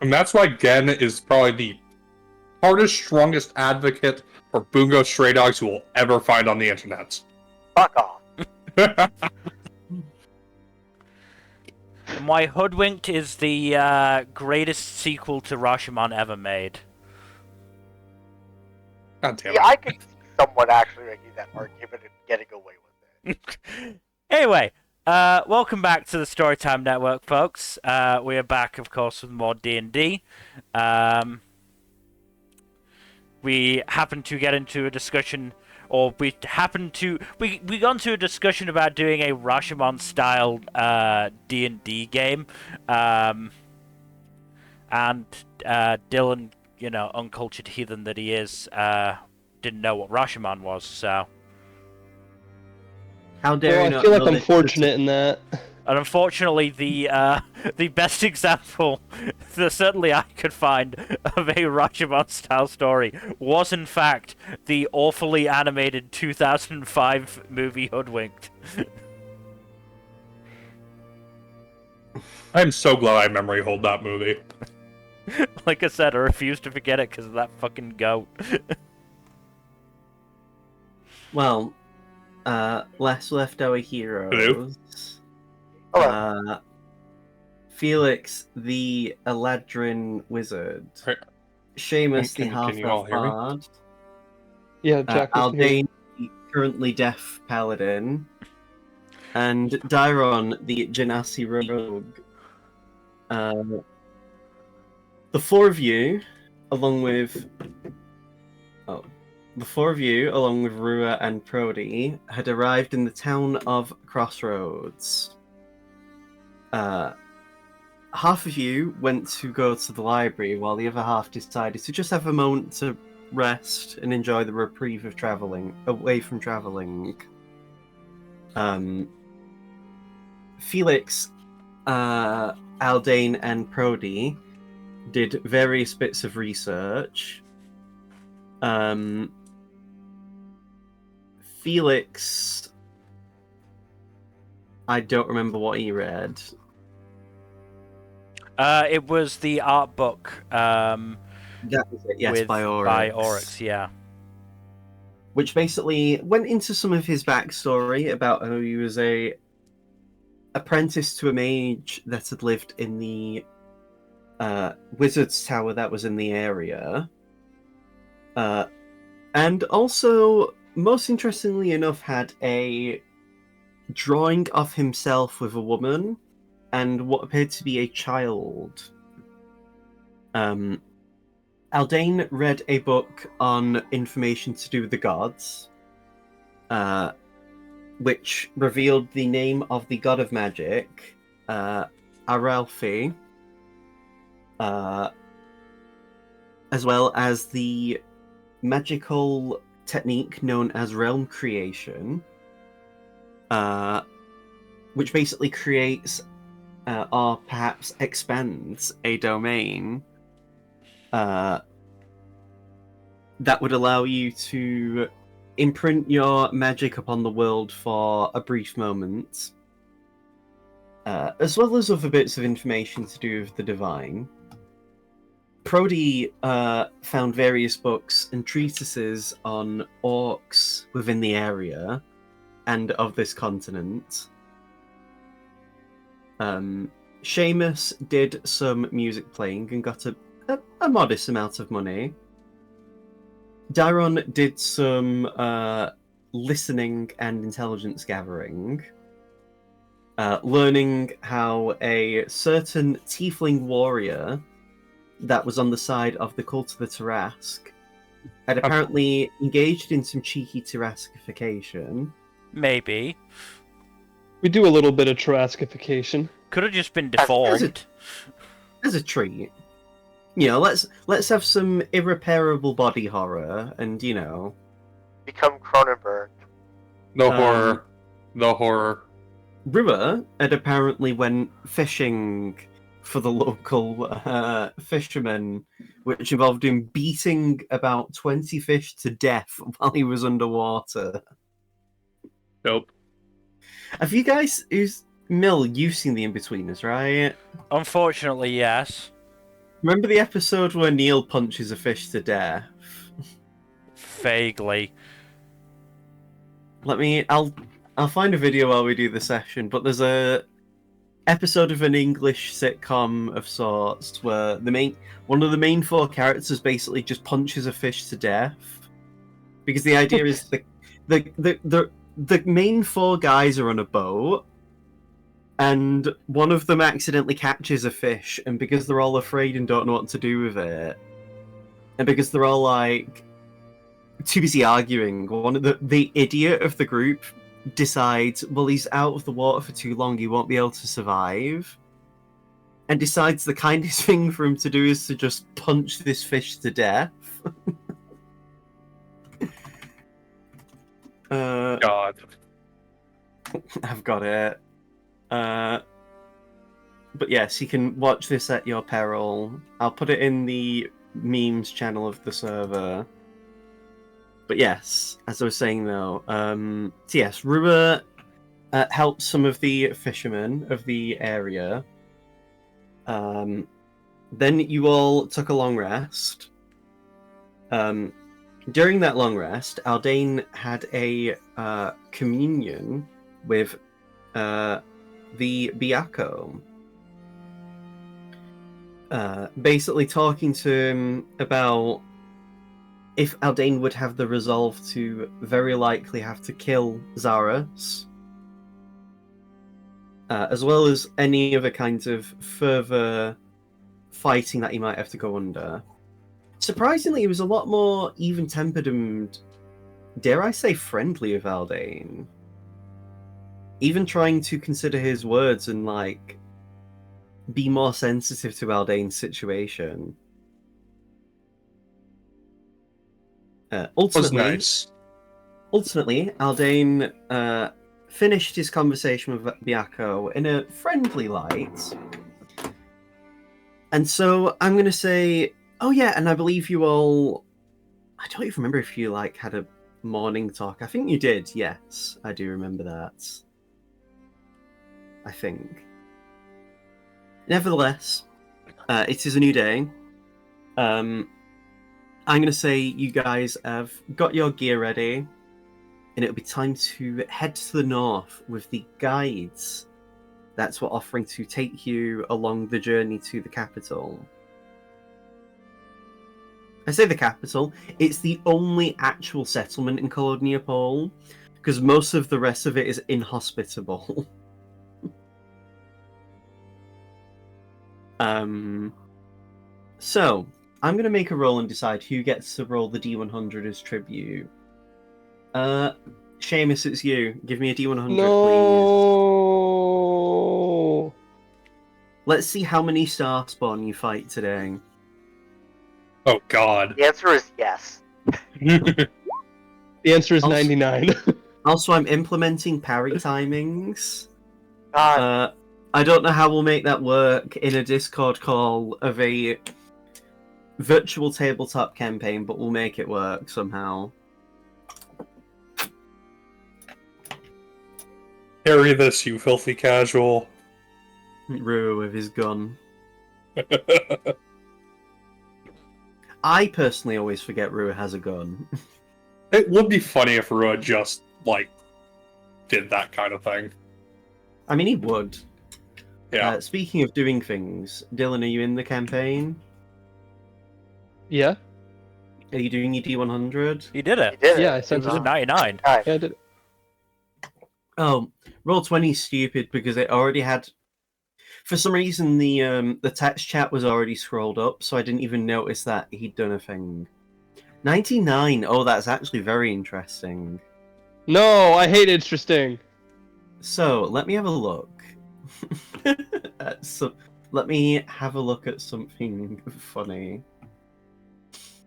And that's why Gen is probably the hardest, strongest advocate for Bungo stray dogs you will ever find on the internet. Fuck off. And why Hoodwinked is the greatest sequel to Rashomon ever made. God damn Yeah, it. I could see someone actually making that argument and getting away with it. Anyway, welcome back to the Storytime Network, folks. We are back, of course, with more D&D. We happened to get into a discussion, or we got into a discussion about doing a Rashomon-style D&D game. And Dylan, uncultured heathen that he is, didn't know what Rashomon was, so... How dare Well, I feel like I'm fortunate in that. And unfortunately, the best example that certainly I could find of a Rashomon-style story was, in fact, the awfully animated 2005 movie Hoodwinked. I'm so glad I memory hold that movie. Like I said, I refuse to forget it because of that fucking goat. Well, last left our heroes. Hello. Felix, the Eladrin wizard. Right. Seamus, the Can you all half-elf hear me? bard. Yeah, Jack was here. Aldane, the currently deaf paladin. And Dairon, the Genasi rogue. The four of you, along with Rua and Prody, had arrived in the town of Crossroads. Half of you went to go to the library, while the other half decided to just have a moment to rest and enjoy the reprieve of away from traveling. Felix, Aldane, and Prody did various bits of research. Felix, I don't remember what he read. It was the art book. That was it, yes, by Oryx. By Oryx, yeah. Which basically went into some of his backstory about how he was a apprentice to a mage that had lived in the wizard's tower that was in the area. And also, most interestingly enough, had a drawing of himself with a woman and what appeared to be a child. Aldane read a book on information to do with the gods, which revealed the name of the god of magic, Aralfi, as well as the magical technique known as realm creation, which basically creates or perhaps expands a domain that would allow you to imprint your magic upon the world for a brief moment, as well as other bits of information to do with the divine. Prody found various books and treatises on orcs within the area and of this continent. Seamus did some music playing and got a modest amount of money. Dairon did some listening and intelligence gathering, learning how a certain tiefling warrior that was on the side of the cult of the Tarask had apparently engaged in some cheeky Taraskification. Maybe. We do a little bit of Taraskification. Could have just been deformed. As a treat. Let's have some irreparable body horror and, Become Cronenberg. The horror. Rua had apparently went fishing for the local fishermen, which involved him beating about 20 fish to death while he was underwater. Nope. Have you guys... Mill, you've seen The In-Betweeners, right? Unfortunately, yes. Remember the episode where Neil punches a fish to death? Vaguely. I'll find a video while we do the session, but there's a episode of an English sitcom of sorts where one of the main four characters basically just punches a fish to death. Because the idea is the main four guys are on a boat, and one of them accidentally catches a fish, and because they're all afraid and don't know what to do with it, and because they're all like too busy arguing, one of the idiot of the group decides, well, he's out of the water for too long, he won't be able to survive, and decides the kindest thing for him to do is to just punch this fish to death. God. I've got it. But yes, you can watch this at your peril. I'll put it in the memes channel of the server. But yes, as I was saying though, so yes, Rua helped some of the fishermen of the area. Then you all took a long rest. During that long rest, Aldane had a communion with the Biako. Basically talking to him about if Aldane would have the resolve to very likely have to kill Zaras, as well as any other kinds of further fighting that he might have to go under. Surprisingly, he was a lot more even-tempered and, dare I say, friendly with Aldane. Even trying to consider his words and, like, be more sensitive to Aldane's situation. Was nice. Ultimately, Aldane finished his conversation with Biako in a friendly light. And so I'm going to say, oh yeah, and I believe you all... I don't even remember if you, like, had a morning talk. I think you did, yes. I do remember that. I think. Nevertheless, it is a new day. I'm going to say you guys have got your gear ready, and it'll be time to head to the north with the guides that's what offering to take you along the journey to the capital. I say the capital, it's the only actual settlement in Coloniapole, because most of the rest of it is inhospitable. So, I'm going to make a roll and decide who gets to roll the D100 as tribute. Seamus, it's you. Give me a D100, please. No. Let's see how many Starspawn you fight today. Oh God. The answer is yes. The answer is Also- 99. Also, I'm implementing parry timings. God, I don't know how we'll make that work in a Discord call of a virtual tabletop campaign, but we'll make it work somehow. Carry this, you filthy casual. Rua with his gun. I personally always forget Rua has a gun. It would be funny if Rua just, like, did that kind of thing. I mean, he would. Yeah. Speaking of doing things, Dylan, are you in the campaign? Yeah? Are you doing your D100? You did it. he did Yeah, I it. sent It was a it. 99. Time. Yeah, I did it. Oh, Roll20 is stupid because it already had... For some reason, the text chat was already scrolled up, so I didn't even notice that he'd done a thing. 99! Oh, that's actually very interesting. No, I hate interesting. So, let me have a look. Let me have a look at something funny.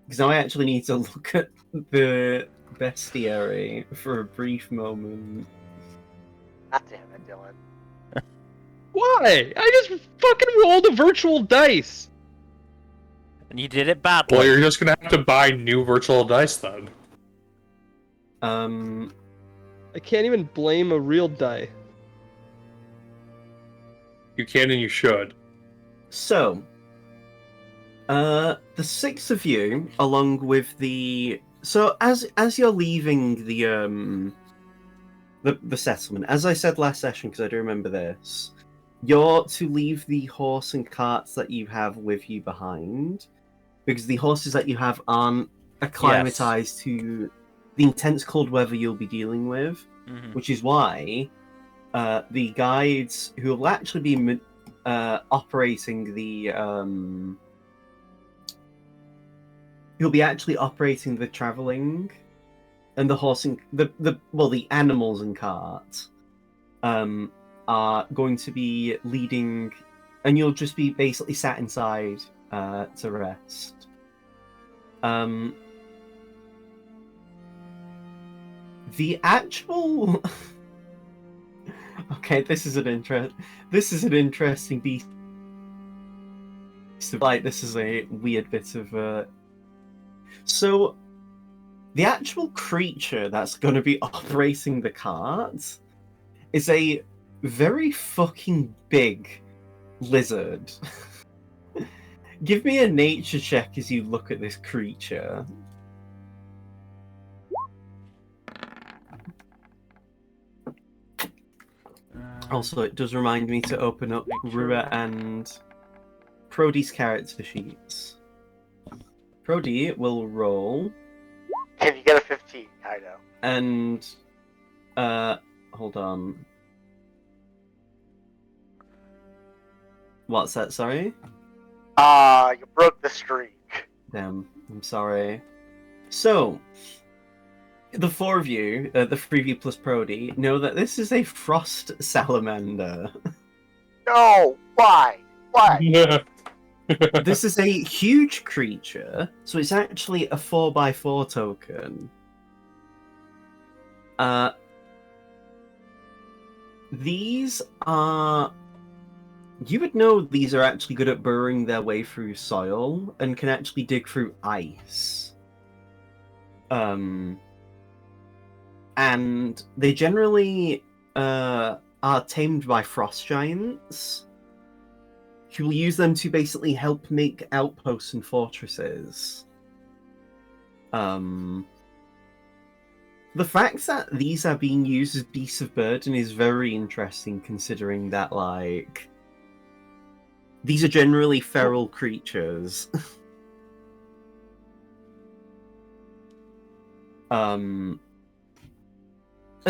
Because now I actually need to look at the bestiary for a brief moment. God damn it, Dylan. Why? I just fucking rolled a virtual dice. And you did it badly. Well, you're just gonna have to buy new virtual dice then. I can't even blame a real die. You can and you should. So, The six of you, along with the as you're leaving the settlement, as I said last session, because I do remember this, you're to leave the horse and carts that you have with you behind, because the horses that you have aren't acclimatized to the intense cold weather you'll be dealing with, which is why the guides who will actually be operating the you'll be actually operating the traveling and the horse and the animals and carts are going to be leading, and you'll just be basically sat inside to rest. The actual okay, this is an interesting beast. Like, this is a weird bit of so the actual creature that's going to be operating the cart is a very fucking big lizard. Give me a nature check as you look at this creature. Also, it does remind me to open up Rua and Prody's character sheets. Prody will roll. Can you get a 15, Kaido? And hold on. What's that? Sorry. You broke the streak. Damn. I'm sorry. So, the four of you, the three of you plus Prody, know that this is a frost salamander. No, why? Why? This is a huge creature, so it's actually a 4x4 token. These are... You would know these are actually good at burrowing their way through soil and can actually dig through ice. And they generally are tamed by frost giants, who will use them to basically help make outposts and fortresses. The fact that these are being used as beasts of burden is very interesting, considering that, like, these are generally feral creatures. And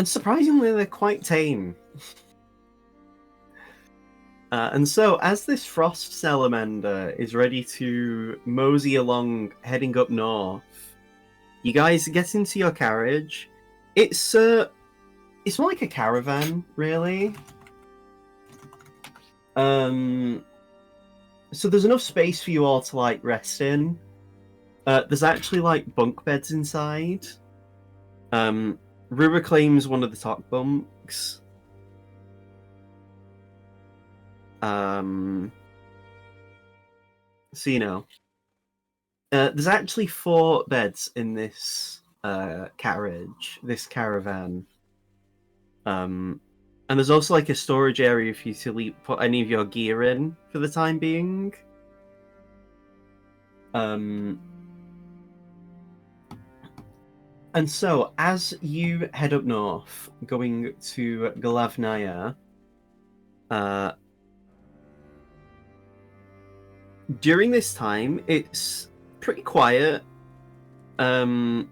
surprisingly, they're quite tame. And so, as this frost salamander is ready to mosey along, heading up north, you guys get into your carriage. It's more like a caravan, really. So there's enough space for you all to, like, rest in. There's actually, like, bunk beds inside. Rura claims one of the top bunks. So, you know. There's actually 4 beds in this carriage, this caravan. And there's also, like, a storage area for you to put any of your gear in for the time being. And so, as you head up north, going to Glavnaya, during this time, it's pretty quiet. Thankfully,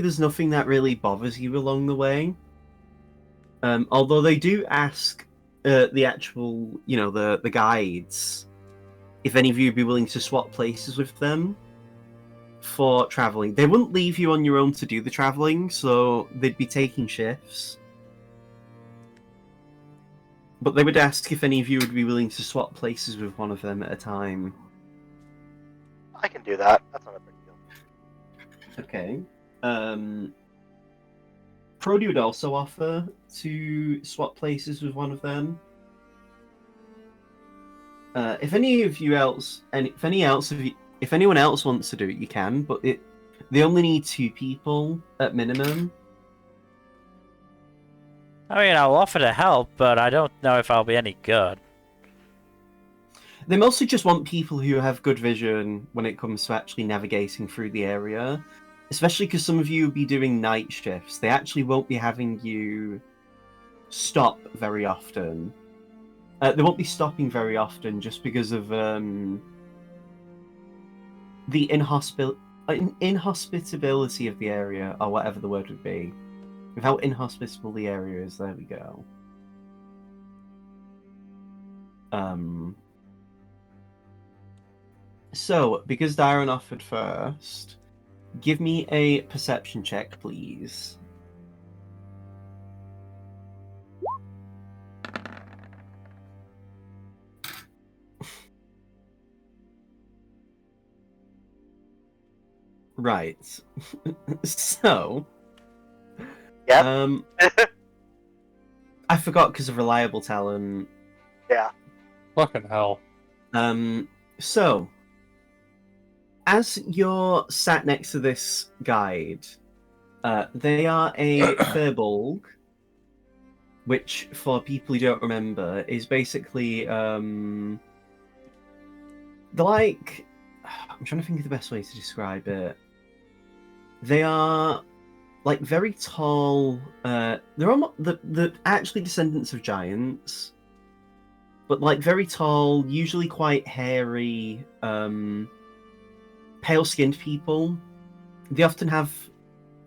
there's nothing that really bothers you along the way. Although they do ask the actual, the guides, if any of you would be willing to swap places with them for traveling. They wouldn't leave you on your own to do the traveling, so they'd be taking shifts. But they would ask if any of you would be willing to swap places with one of them at a time. I can do that. That's not a big deal. Okay. Prody would also offer to swap places with one of them. If anyone else wants to do it, you can. But they only need 2 people at minimum. I mean, I'll offer to help, but I don't know if I'll be any good. They mostly just want people who have good vision when it comes to actually navigating through the area. Especially because some of you will be doing night shifts. They actually won't be having you stop very often. They won't be stopping very often just because of the inhospitability of the area, or whatever the word would be. With how inhospitable the area is, there we go. So, because Darren offered first, give me a perception check, please. Right. So, Yep. I forgot because of reliable talent. Yeah. Fucking hell. So, as you're sat next to this guide, they are a Firbolg, which, for people who don't remember, is basically they're like, I'm trying to think of the best way to describe it. They are like very tall. They're almost the actually descendants of giants, but like very tall, usually quite hairy, pale-skinned people. They often have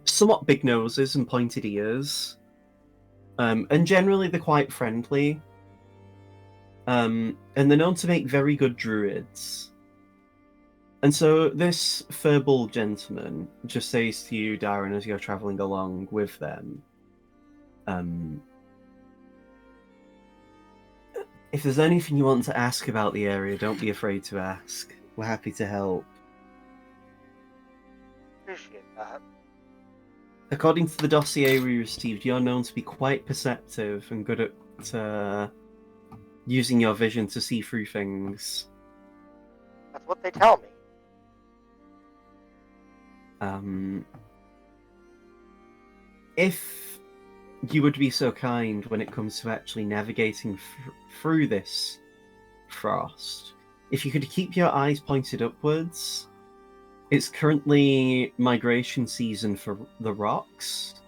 somewhat big noses and pointed ears, and generally they're quite friendly. And they're known to make very good druids. And so this Firbolg gentleman just says to you, Darren, as you're travelling along with them, if there's anything you want to ask about the area, don't be afraid to ask. We're happy to help. Appreciate that. According to the dossier we received, you're known to be quite perceptive and good at using your vision to see through things. That's what they tell me. If you would be so kind when it comes to actually navigating through this frost, if you could keep your eyes pointed upwards. It's currently migration season for the rocks,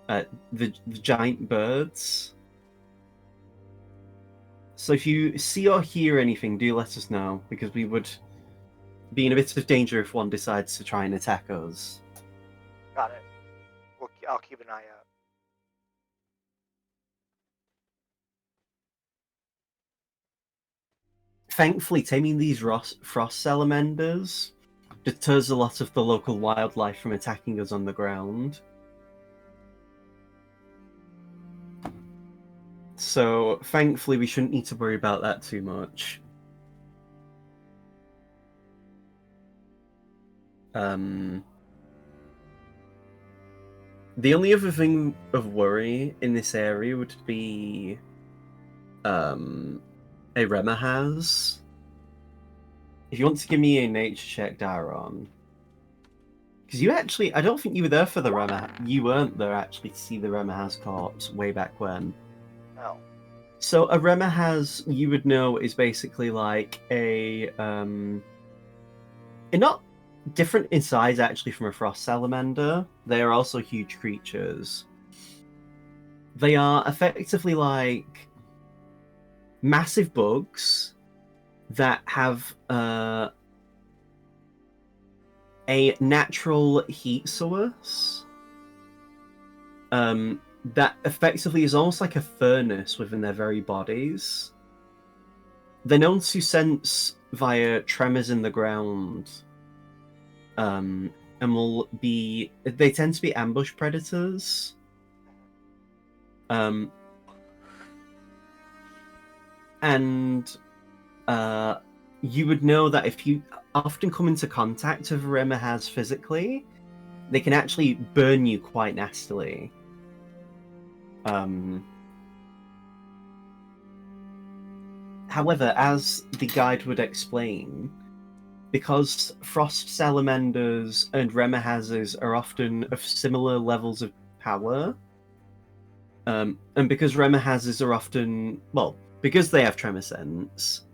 the giant birds. So if you see or hear anything, do let us know, because we would be in a bit of danger if one decides to try and attack us. Got it. I'll keep an eye out. Thankfully, taming these frost salamanders deters a lot of the local wildlife from attacking us on the ground. So, thankfully, we shouldn't need to worry about that too much. The only other thing of worry in this area would be a Remahaz. If you want to give me a nature check, Daron. Because you actually, I don't think you were there for the Remahaz. You weren't there actually to see the Remahaz corpse way back when. No. So a Remahaz, you would know, is basically like a not different in size actually from a frost salamander. They are also huge creatures. They are effectively like massive bugs that have a natural heat source that effectively is almost like a furnace within their very bodies. They're known to sense via tremors in the ground, and they tend to be ambush predators. And you would know that if you often come into contact with a Remahaz physically, they can actually burn you quite nastily. However, as the guide would explain, because frost salamanders and Remahazes are often of similar levels of power, and because Remahazes are often, well, because they have tremor sense,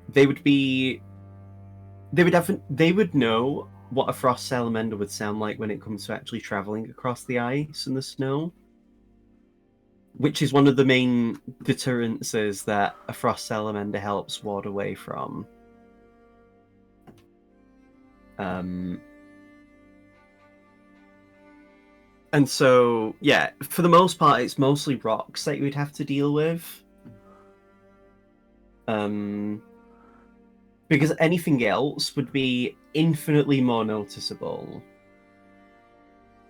they would know what a frost salamander would sound like when it comes to actually traveling across the ice and the snow, which is one of the main deterrences that a frost salamander helps ward away from. And so, yeah, for the most part, it's mostly rocks that you would have to deal with. Because anything else would be infinitely more noticeable.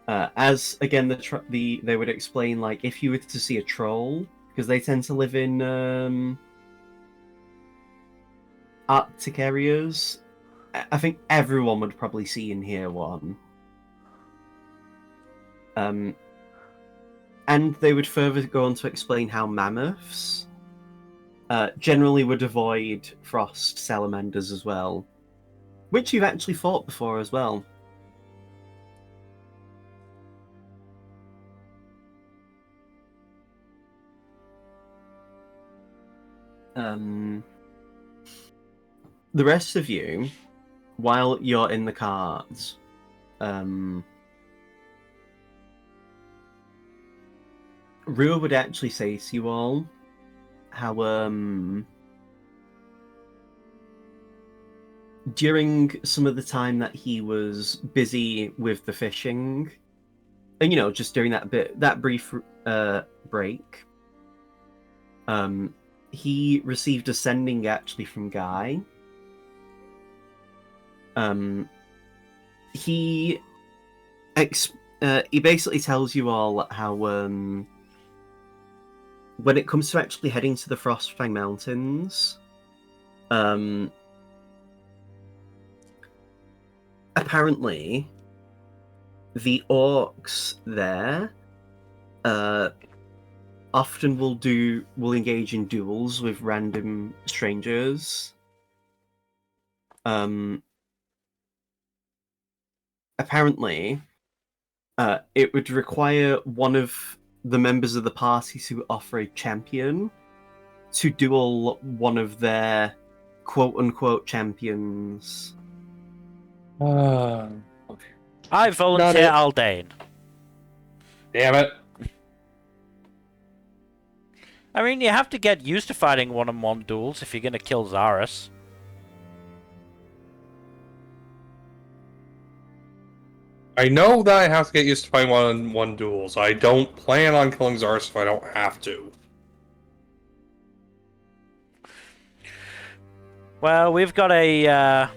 As again, they would explain, like, if you were to see a troll, because they tend to live in Arctic areas, I think everyone would probably see and hear one. And they would further go on to explain how mammoths generally would avoid frost salamanders as well, which you've actually fought before as well. The rest of you, while you're in the cart, Rua would actually say to you all how during some of the time that he was busy with the fishing, and just during that brief break, he received a sending actually from Guy. He basically tells you all how when it comes to actually heading to the Frostfang Mountains, apparently the orcs there often will engage in duels with random strangers. Apparently, it would require one of the members of the party to offer a champion to duel one of their quote-unquote champions. I volunteer Aldane. Damn it. I mean, you have to get used to fighting one-on-one duels if you're gonna kill Zarus. I know that I have to get used to fighting one-on-one duels. I don't plan on killing Zarus if I don't have to. Well, we've got a,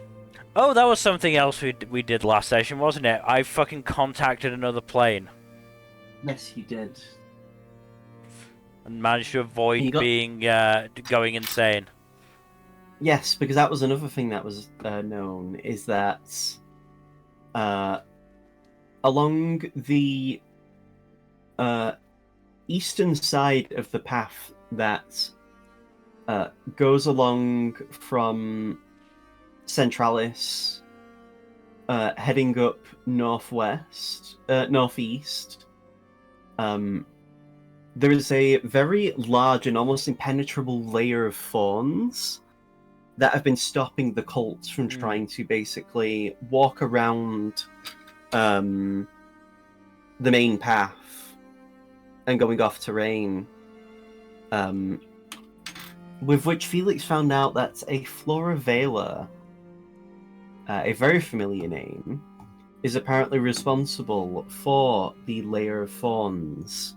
Oh, that was something else we did last session, wasn't it? I fucking contacted another plane. Yes, you did. And managed to avoid being, going insane. Yes, because that was another thing that was known, is that along the eastern side of the path that goes along from Centralis, heading up northeast, there is a very large and almost impenetrable layer of thorns that have been stopping the cults from trying to basically walk around the main path and going off terrain. With which Felix found out that a Flora Vela, a very familiar name, is apparently responsible for the layer of thorns.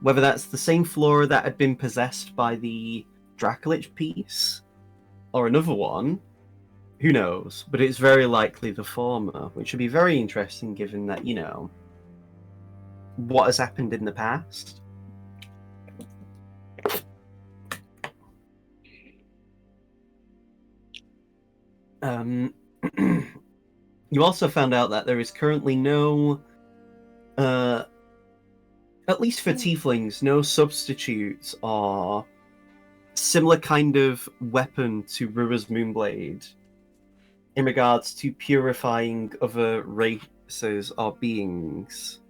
Whether that's the same Flora that had been possessed by the Dracolich piece, or another one, who knows? But it's very likely the former, which would be very interesting given that, what has happened in the past. You also found out that there is currently no, at least for tieflings, no substitute or similar kind of weapon to Rua's Moonblade in regards to purifying other races or beings.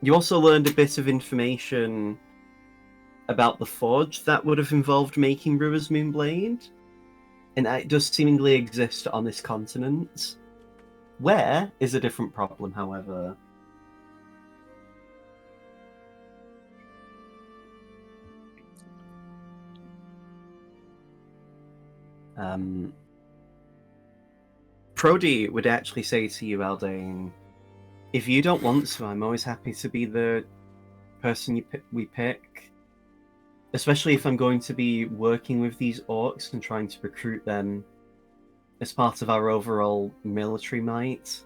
You also learned a bit of information about the forge that would have involved making Rua's Moonblade, and it does seemingly exist on this continent. Where is a different problem, however. Prody would actually say to you, Aldane, if you don't want to, I'm always happy to be the person we pick. Especially if I'm going to be working with these orcs and trying to recruit them as part of our overall military might.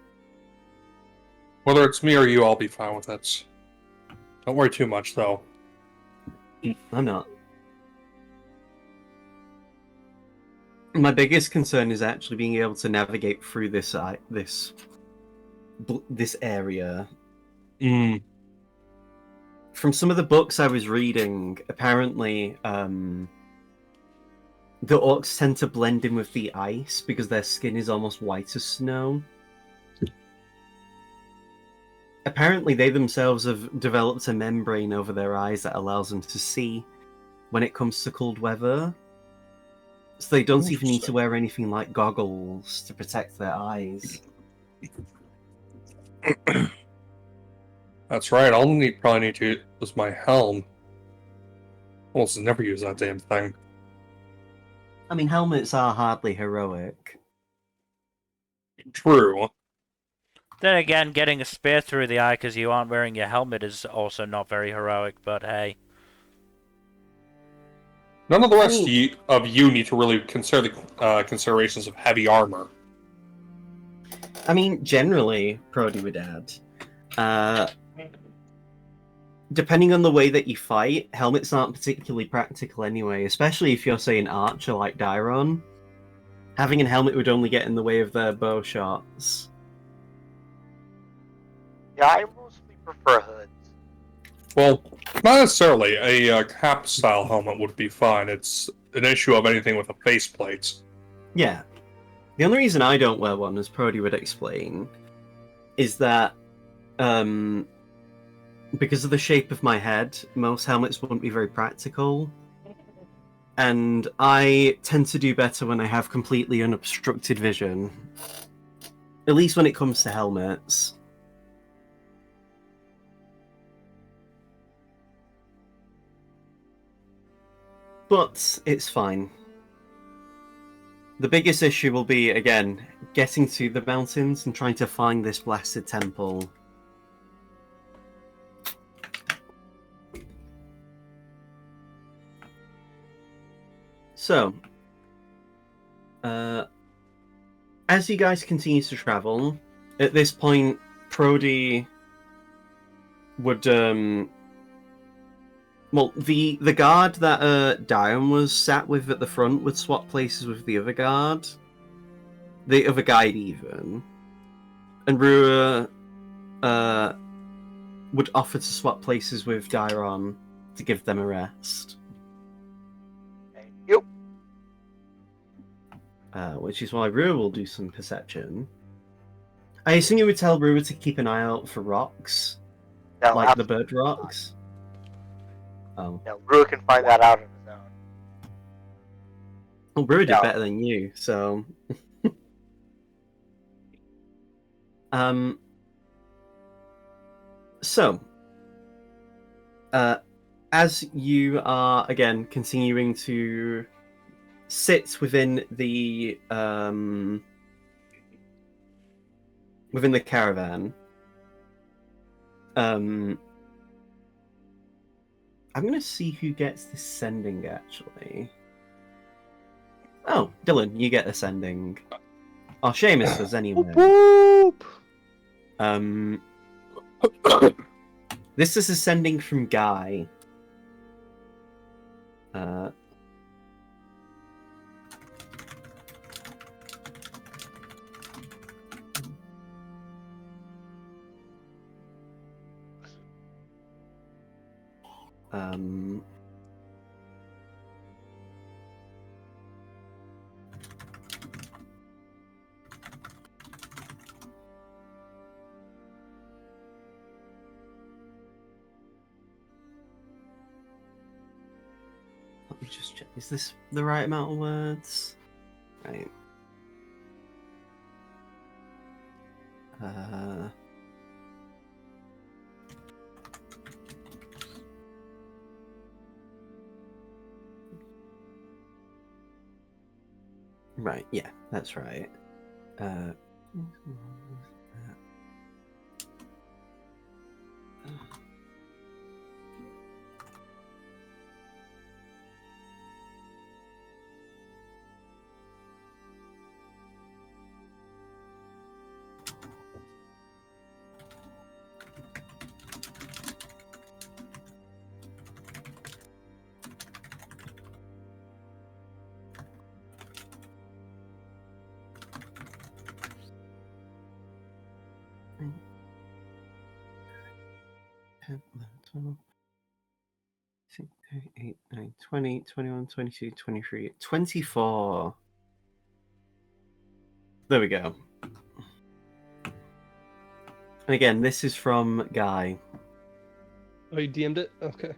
Whether it's me or you, I'll be fine with it. Don't worry too much, though. I'm not. My biggest concern is actually being able to navigate through this area. From some of the books I was reading, apparently the orcs tend to blend in with the ice because their skin is almost white as snow. Apparently they themselves have developed a membrane over their eyes that allows them to see when it comes to cold weather. So they don't even need to wear anything like goggles to protect their eyes. That's right, probably need to use my helm. Almost never use that damn thing. I mean, helmets are hardly heroic. True. Then again, getting a spear through the eye because you aren't wearing your helmet is also not very heroic, but hey. None of the rest of you need to really consider the considerations of heavy armor. I mean, generally, Prody would add, depending on the way that you fight, helmets aren't particularly practical anyway, especially if you're, say, an archer like Dairon. Having a helmet would only get in the way of their bow shots. Yeah, I mostly prefer hoods. Well, not necessarily. A cap-style helmet would be fine. It's an issue of anything with a faceplate. Yeah. The only reason I don't wear one, as Prody would explain, is that because of the shape of my head, most helmets wouldn't be very practical. And I tend to do better when I have completely unobstructed vision. At least when it comes to helmets. But it's fine. The biggest issue will be, again, getting to the mountains and trying to find this blasted temple. So, as you guys continue to travel, at this point, Prody would, well, the guard that Dion was sat with at the front would swap places with the other guard. The other guide, even. And Rua would offer to swap places with Dairon to give them a rest. Thank you. Which is why Rua will do some perception. I assume you would tell Rua to keep an eye out for rocks. No, Like the bird rocks. Oh. No, Rua can find that out on his own. Well, Rua did No. better than you, so... So, as you are, again, continuing to sit within the caravan, I'm going to see who gets this sending, actually. Oh, Dylan, you get a sending. Oh, Seamus does anyway. Whoop! This is a sending from Guy. me just check. Is this the right amount of words? Right. Right, yeah, that's right. Ten, 11, 12, 16, 8, 9, 20, 21, 22, 23, 24. There we go. And again, this is from Guy. Oh, you DM'd it? Okay.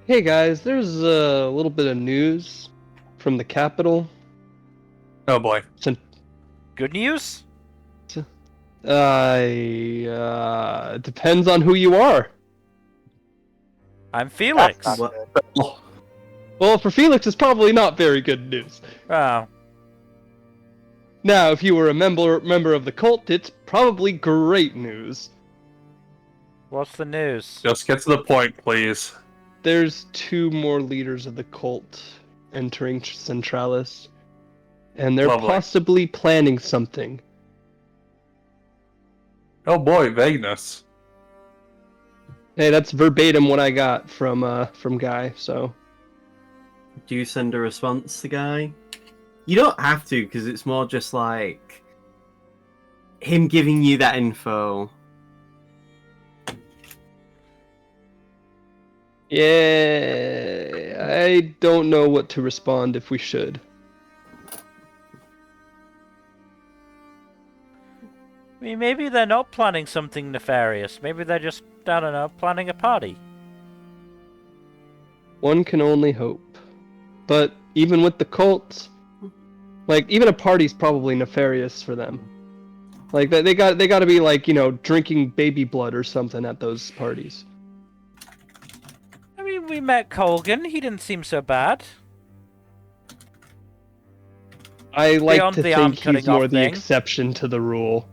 Hey guys, there's a little bit of news from the capital. Oh boy. Good news? Depends on who you are. I'm Felix. That's not What? good. Well, for Felix, it's probably not very good news. Oh. Now, if you were a member of the cult, it's probably great news. What's the news? Just get to the point, please. There's 2 more leaders of the cult entering Centralis, and they're Lovely. possibly planning something. Oh boy, vagueness. Hey, that's verbatim what I got from Guy. So Do you send a response to Guy? You don't have to, because it's more just like him giving you that info. yeah, I don't know what to respond if we should. I mean, maybe they're not planning something nefarious. Maybe they're just, I don't know, planning a party. One can only hope. But even with the cults, like even a party's probably nefarious for them. Like they got to be like, you know, drinking baby blood or something at those parties. I mean, we met Colgan. He didn't seem so bad. I like Beyond to the arm think he's cutting more off the thing. exception to the rule.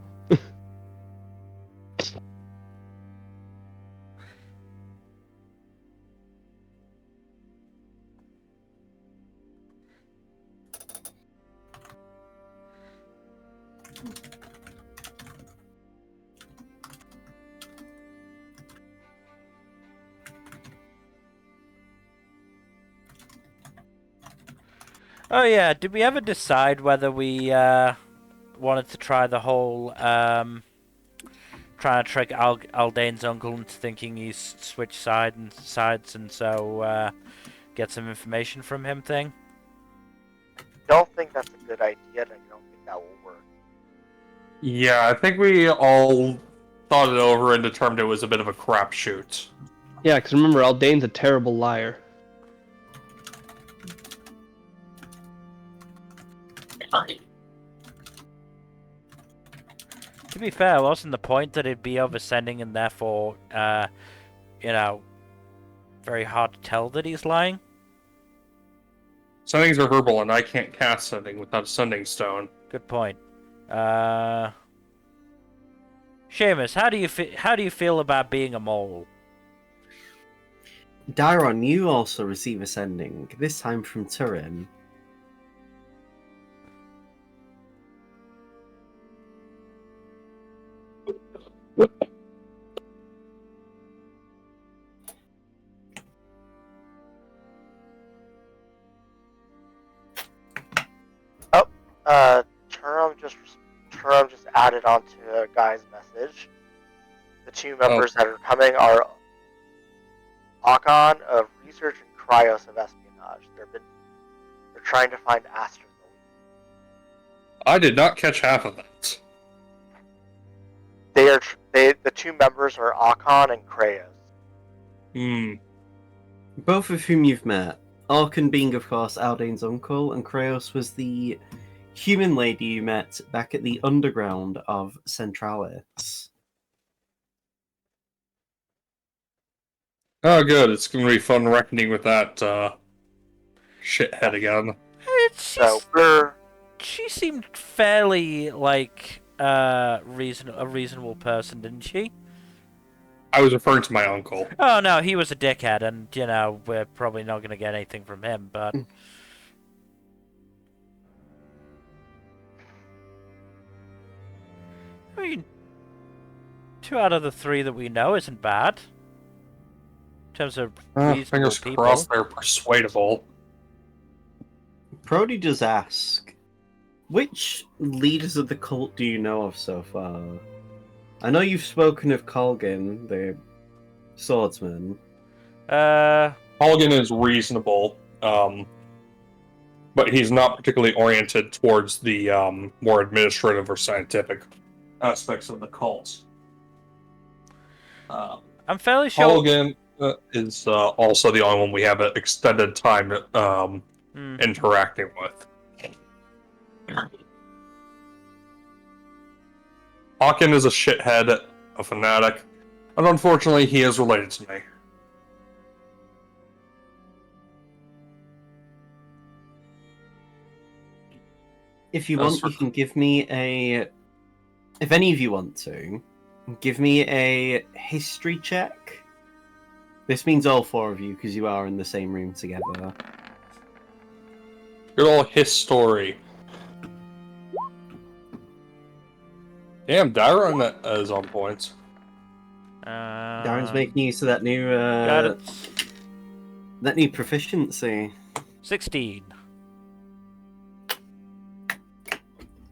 Oh yeah, did we ever decide whether we wanted to try the whole trying to trick Aldane's uncle into thinking he's switched sides and so get some information from him thing? Don't think that's a good idea, and I don't think that will work. Yeah, I think we all thought it over and determined it was a bit of a crapshoot. Yeah, because remember, Aldane's a terrible liar. To be fair, wasn't the point that it'd be oversending and therefore, you know, very hard to tell that he's lying? Sendings are verbal, and I can't cast sending without a sending stone. Good point. Seamus, how do you feel about being a mole? Dairon, you also receive a sending, this time from Turin. Turum just added onto a guy's message. The 2 members that are coming are Akon of research and Cryos of espionage. They're trying to find Astra the I did not catch half of that. The two members are Akon and Krayos. Hmm. Both of whom you've met. Arkan being, of course, Aldane's uncle, and Kreos was the human lady you met back at the underground of Centralis. Oh, good. It's going to be fun reckoning with that shithead again. So we're She seemed fairly like a reasonable person, didn't she? I was referring to my uncle. Oh no, he was a dickhead, and we're probably not gonna get anything from him. But I mean, 2 out of the 3 that we know isn't bad in terms of reasonable Fingers people. crossed they're persuadable. Brody does ask, which leaders of the cult do you know of so far? I know you've spoken of Colgan, the swordsman. Holgan is reasonable, but he's not particularly oriented towards the more administrative or scientific aspects of the cult. I'm fairly sure. Holgan is also the only one we have an extended time interacting with. Hawken is a shithead, a fanatic, and unfortunately he is related to me. If you want, you can give me a... If any of you want to, give me a history check. This means all 4 of you, because you are in the same room together. Good old history. Damn, Darren is on points. Darren's making use of that new proficiency. 16.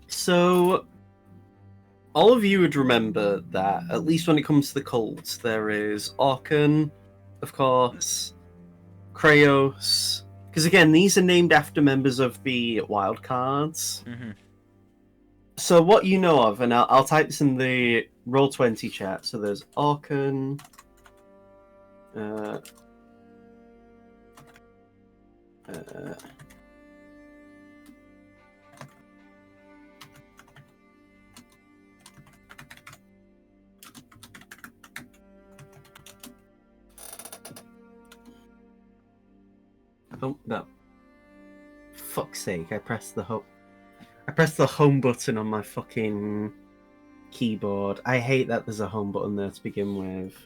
So, all of you would remember that, at least when it comes to the cults, there is Orkan, of course, Kreos, because again, these are named after members of the wildcards. Mm-hmm. So what you know of, and I'll type this in the Roll20 chat, so there's Orkan, oh no! Fuck's sake! I pressed the home button on my fucking keyboard. I hate that there's a home button there to begin with.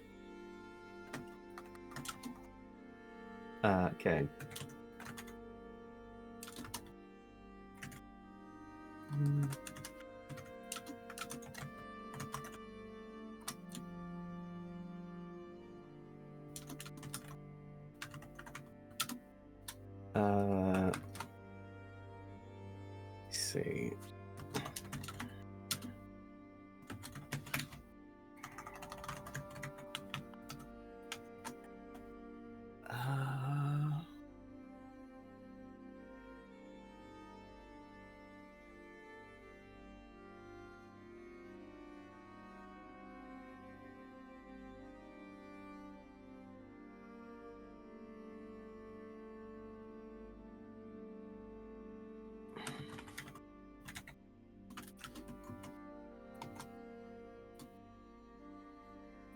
Okay. Let's see.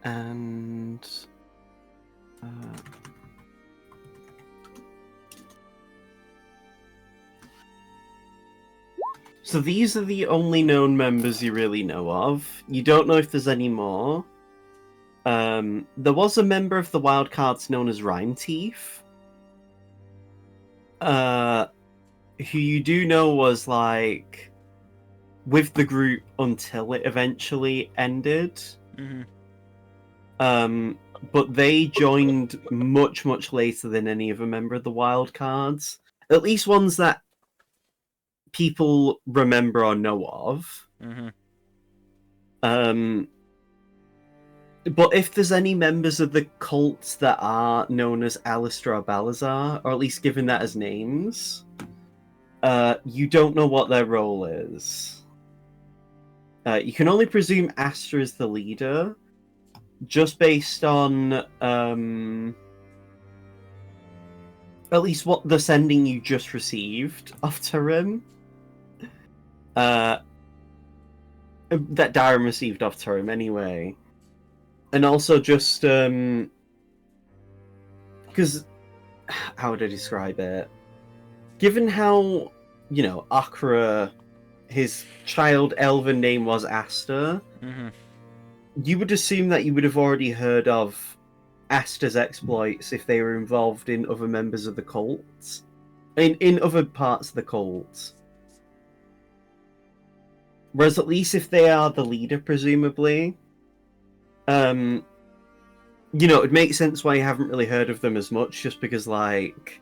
And so these are the only known members you really know of. You don't know if there's any more. There was a member of the Wildcards known as Rhyme Teeth, who you do know was like with the group until it eventually ended. Mm-hmm. But they joined much, much later than any other member of the Wildcards. At least ones that people remember or know of. Mm-hmm. But if there's any members of the cults that are known as Alistair or Balazar, or at least given that as names, You don't know what their role is. You can only presume Asta is the leader, just based on at least what the sending you just received of Tarim. That Darren received of Tarim anyway. And also just because how would I describe it? Given how, Akra, his child elven name was Asta, you would assume that you would have already heard of Asta's exploits if they were involved in other members of the cult. In other parts of the cult. Whereas at least if they are the leader, presumably, it would make sense why you haven't really heard of them as much, just because, like,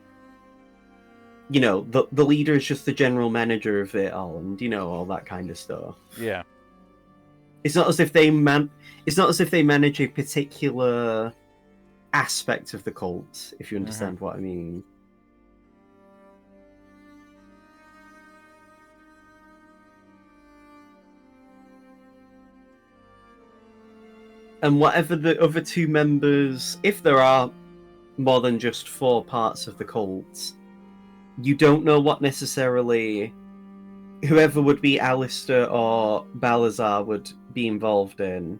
the leader is just the general manager of it all, and all that kind of stuff. Yeah. It's not as if they manage a particular aspect of the cult, if you understand what I mean. And whatever the other two members, if there are more than just 4 parts of the cult, you don't know what necessarily whoever would be Alistair or Balazar would be involved in.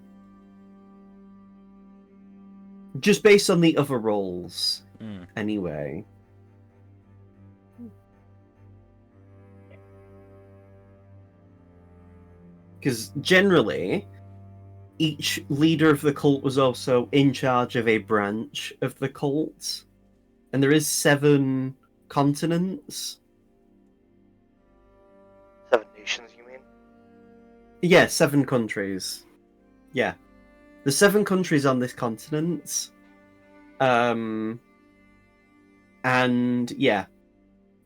Just based on the other roles, anyway. Because generally, each leader of the cult was also in charge of a branch of the cult. And there is 7 continents. 7 nations, you mean? Yeah, 7 countries. Yeah. There's 7 countries on this continent. And yeah.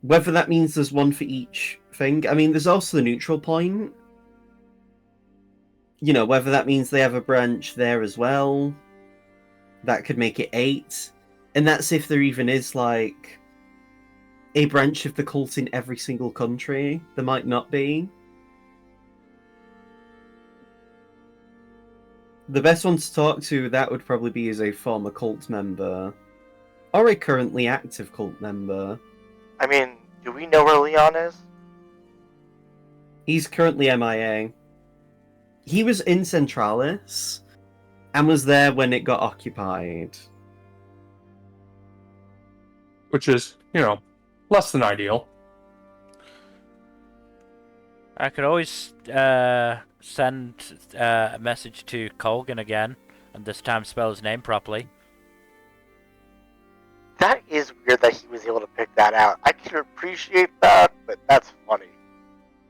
Whether that means there's 1 for each thing. I mean, there's also the neutral point. Whether that means they have a branch there as well. That could make it 8. And that's if there even is, like, a branch of the cult in every single country. There might not be. The best one to talk to, that would probably be as a former cult member. Or a currently active cult member. I mean, do we know where Leon is? He's currently MIA. He was in Centralis, and was there when it got occupied. Which is, less than ideal. I could always send a message to Colgan again, and this time spell his name properly. That is weird that he was able to pick that out. I can appreciate that, but that's funny.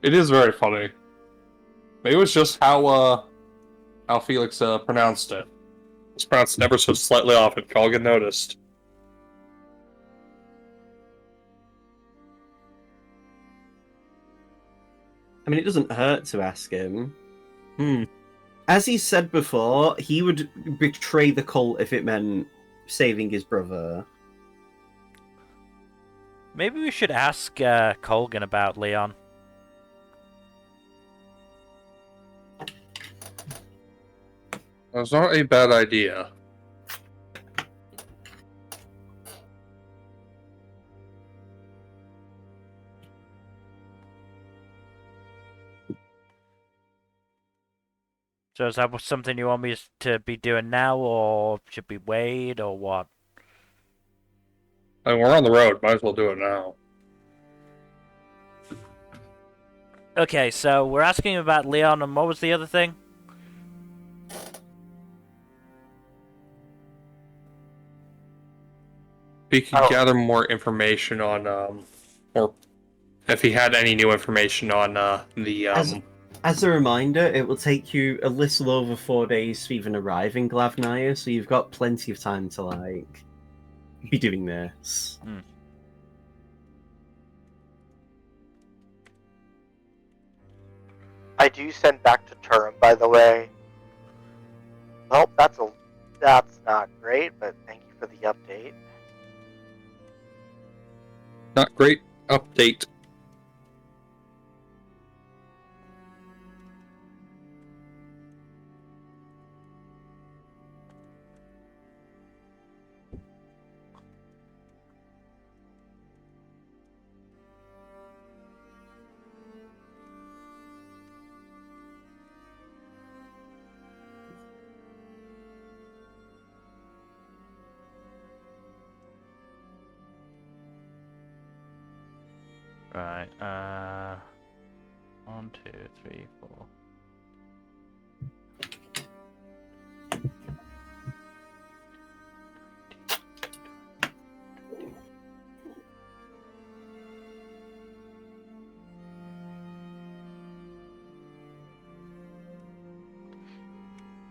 It is very funny. Maybe it was just how Felix pronounced it. It's pronounced ever so slightly off, and Colgan noticed. I mean, it doesn't hurt to ask him. As he said before, he would betray the cult if it meant saving his brother. Maybe we should ask Colgan about Leon. That's not a bad idea. So is that something you want me to be doing now, or should we wait, or what? I mean, we're on the road. Might as well do it now. Okay, so we're asking about Leon, and what was the other thing? We could gather more information on, or if he had any new information on the. As a reminder, it will take you a little over 4 days to even arrive in Glavnaya, so you've got plenty of time to, like, be doing this. I do send back to Turum, by the way. Well, that's not great, but thank you for the update. Not great update. Right, 1, 2, 3, 4.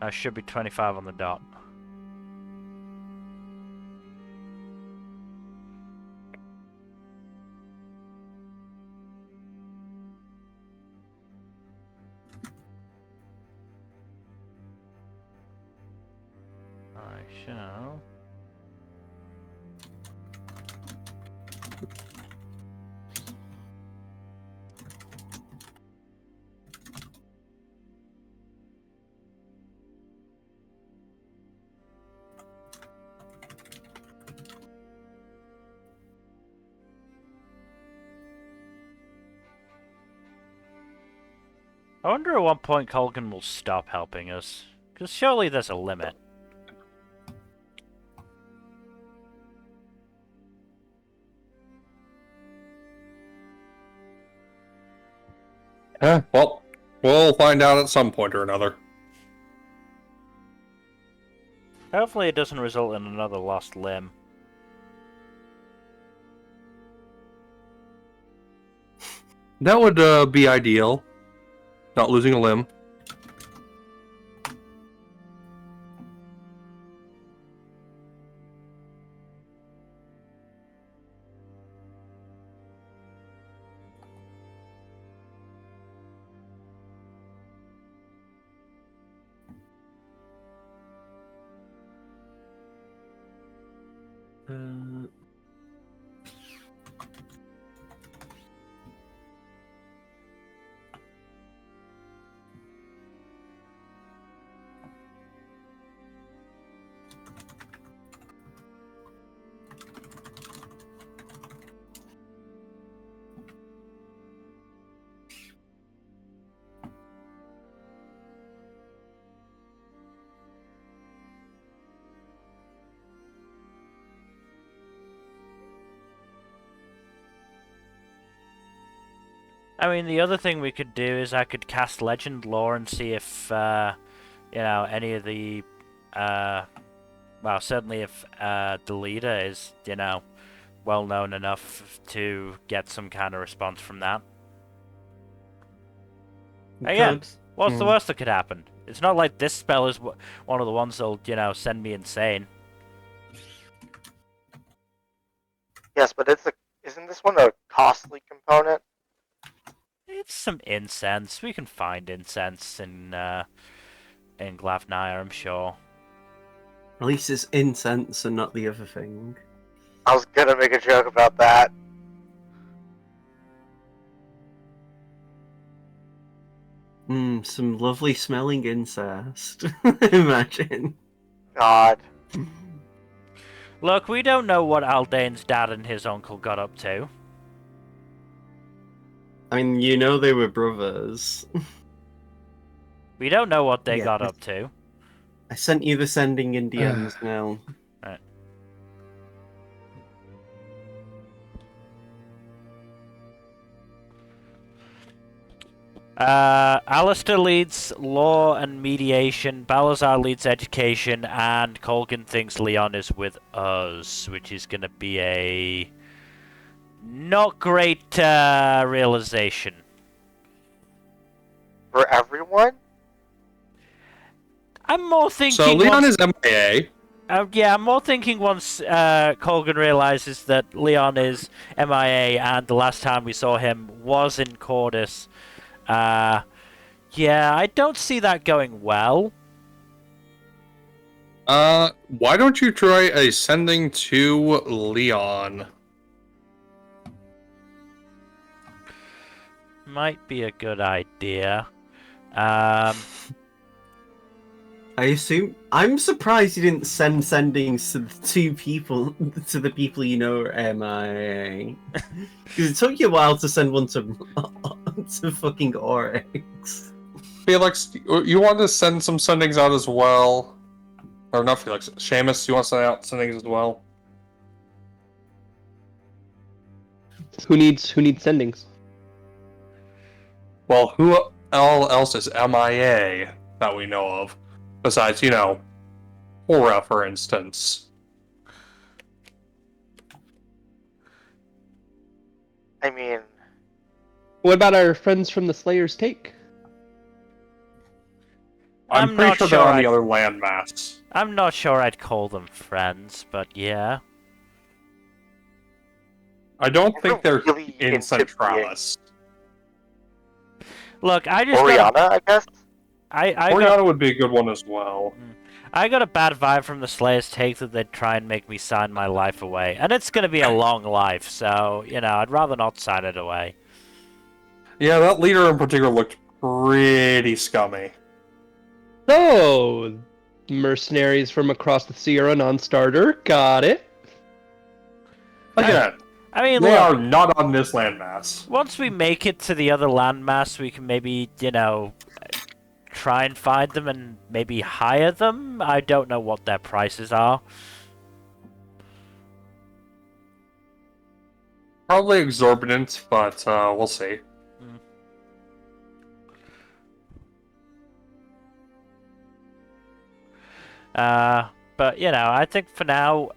That should be 25 on the dot. I shall. I wonder at what point Colgan will stop helping us. Because surely there's a limit. Well, we'll find out at some point or another. Hopefully it doesn't result in another lost limb. That would be ideal. Not losing a limb. I mean, the other thing we could do is I could cast Legend Lore and see if, you know, any of the, well, certainly if the leader is, you know, well known enough to get some kind of response from that. Again, what's the worst that could happen? It's not like this spell is one of the ones that'll, you know, send me insane. Yes, but isn't this one a costly component? It's some incense. We can find incense in Glavnaya, I'm sure. At least it's incense and not the other thing. I was gonna make a joke about that. Some lovely smelling incest. Imagine. God. Look, we don't know what Aldane's dad and his uncle got up to. I mean, you know they were brothers. We don't know what they Yeah, got up to. I sent you the sending in DMs now. Right. Alistair leads law and mediation, Balazar leads education, and Colgan thinks Leon is with us, which is going to be a not great realization. For everyone? I'm more thinking. So Leon is MIA. Yeah, I'm more thinking once Colgan realizes that Leon is MIA and the last time we saw him was in Cordis. Yeah, I don't see that going well. Why don't you try a sending to Leon? Might be a good idea. I'm surprised you didn't send sendings to the two people, to the people you know are MIA. Because it took you a while to send one to fucking Oryx. Felix, you want to send some sendings out as well? Or not Felix, Seamus, you want to send out sendings as well? Who needs sendings? Well, who all else is MIA that we know of? Besides, Aura, for instance. I mean, What about our friends from the Slayer's Take? I'm pretty not sure sure they're on I'd- the other landmass. I'm not sure I'd call them friends, but yeah. I don't think they're really in into Centralis. Look, I just got Oriana, I guess. I got Oriana would be a good one as well. I got a bad vibe from the Slayer's Take that they'd try and make me sign my life away, and it's gonna be a long life, so I'd rather not sign it away. Yeah, that leader in particular looked pretty scummy. Oh, mercenaries from across the sea are a non-starter. Got it. Again, I mean, they look, are not on this landmass. once we make it to the other landmass, we can maybe, try and find them and maybe hire them. I don't know what their prices are. Probably exorbitant, but we'll see. But I think for now,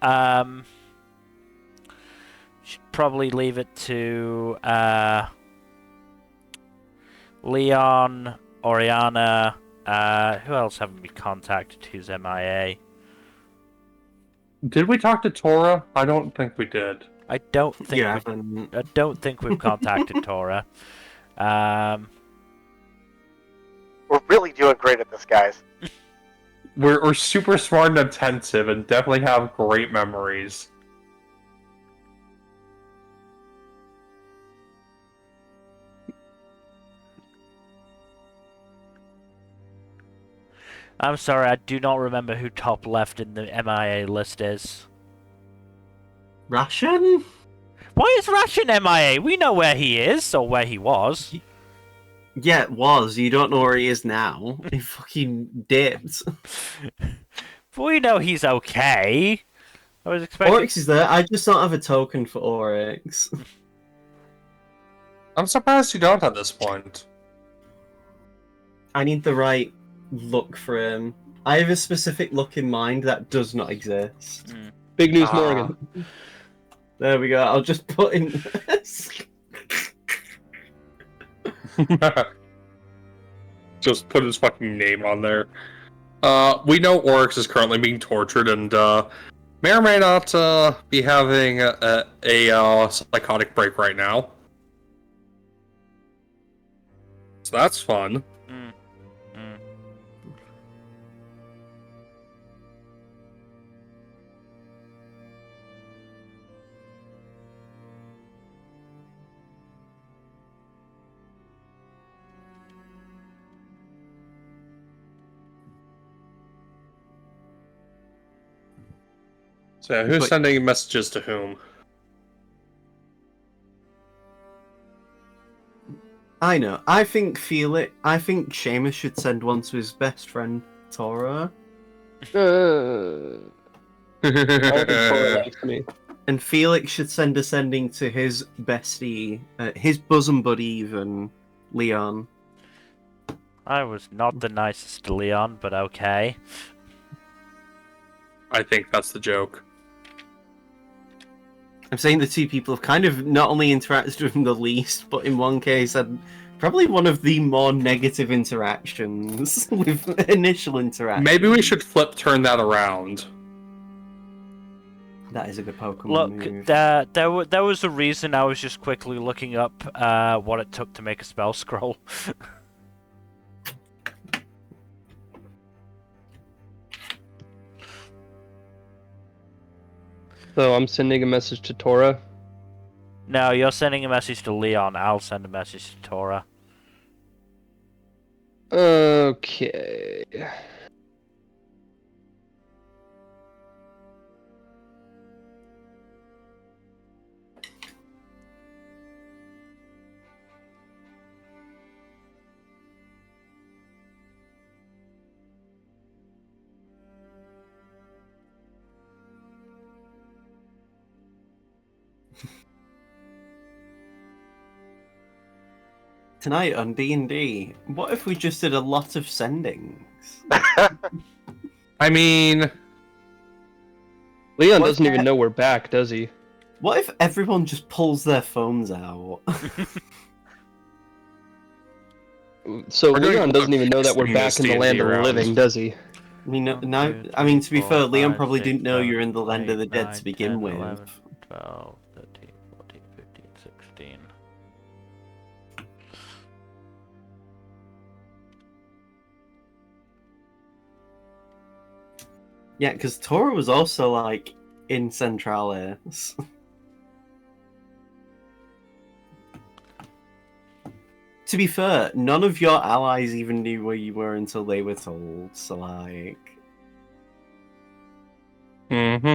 should probably leave it to Leon, Oriana. Who else haven't we contacted who's MIA? Did we talk to Tora? I don't think we did. I don't think Yeah, I don't think we've contacted Tora. We're really doing great at this, guys. We're super smart and attentive and definitely have great memories. I'm sorry, I do not remember who top left in the MIA list is. Ration? Why is Ration MIA? We know where he is, or where he was. Yeah, it was. You don't know where he is now. He fucking dipped. We know he's okay. I was expecting... Oryx is there. I just don't have a token for Oryx. I'm surprised you don't at this point. I need the right look for him. I have a specific look in mind that does not exist. Big news, Morgan. There we go. I'll just put in this. Just put his fucking name on there. We know Oryx is currently being tortured and may or may not be having a psychotic break right now. So that's fun. So yeah, who's But- sending messages to whom? I know. I think Seamus should send one to his best friend, Tora. I don't think Tora likes me. And Felix should send a sending to his bestie, his bosom buddy even, Leon. I was not the nicest to Leon, but okay. I think that's the joke. I'm saying the two people have kind of not only interacted with him the least, but in one case had probably one of the more negative interactions with initial interaction. Maybe we should turn that around. That is a good Pokemon Look, move. there was a reason I was just quickly looking up what it took to make a spell scroll. So I'm sending a message to Tora. No, you're sending a message to Leon. I'll send a message to Tora. Okay. Tonight on D&D, what if we just did a lot of sendings? I mean, Leon What doesn't the- even know we're back, does he? What if everyone just pulls their phones out? So We're doing Leon doesn't even know that we're extreme back in the land of the D&D living, rounds. does he? I mean, One, now, two, I mean, three, to be four, fair, Leon five, probably six, didn't know seven, you're in the land of the eight, dead 9, to begin 10, with. 11, 12, 13, 14, 15, 16. Yeah, because Tora was also, like, in Centralis. To be fair, none of your allies even knew where you were until they were told, so, like... mm-hmm.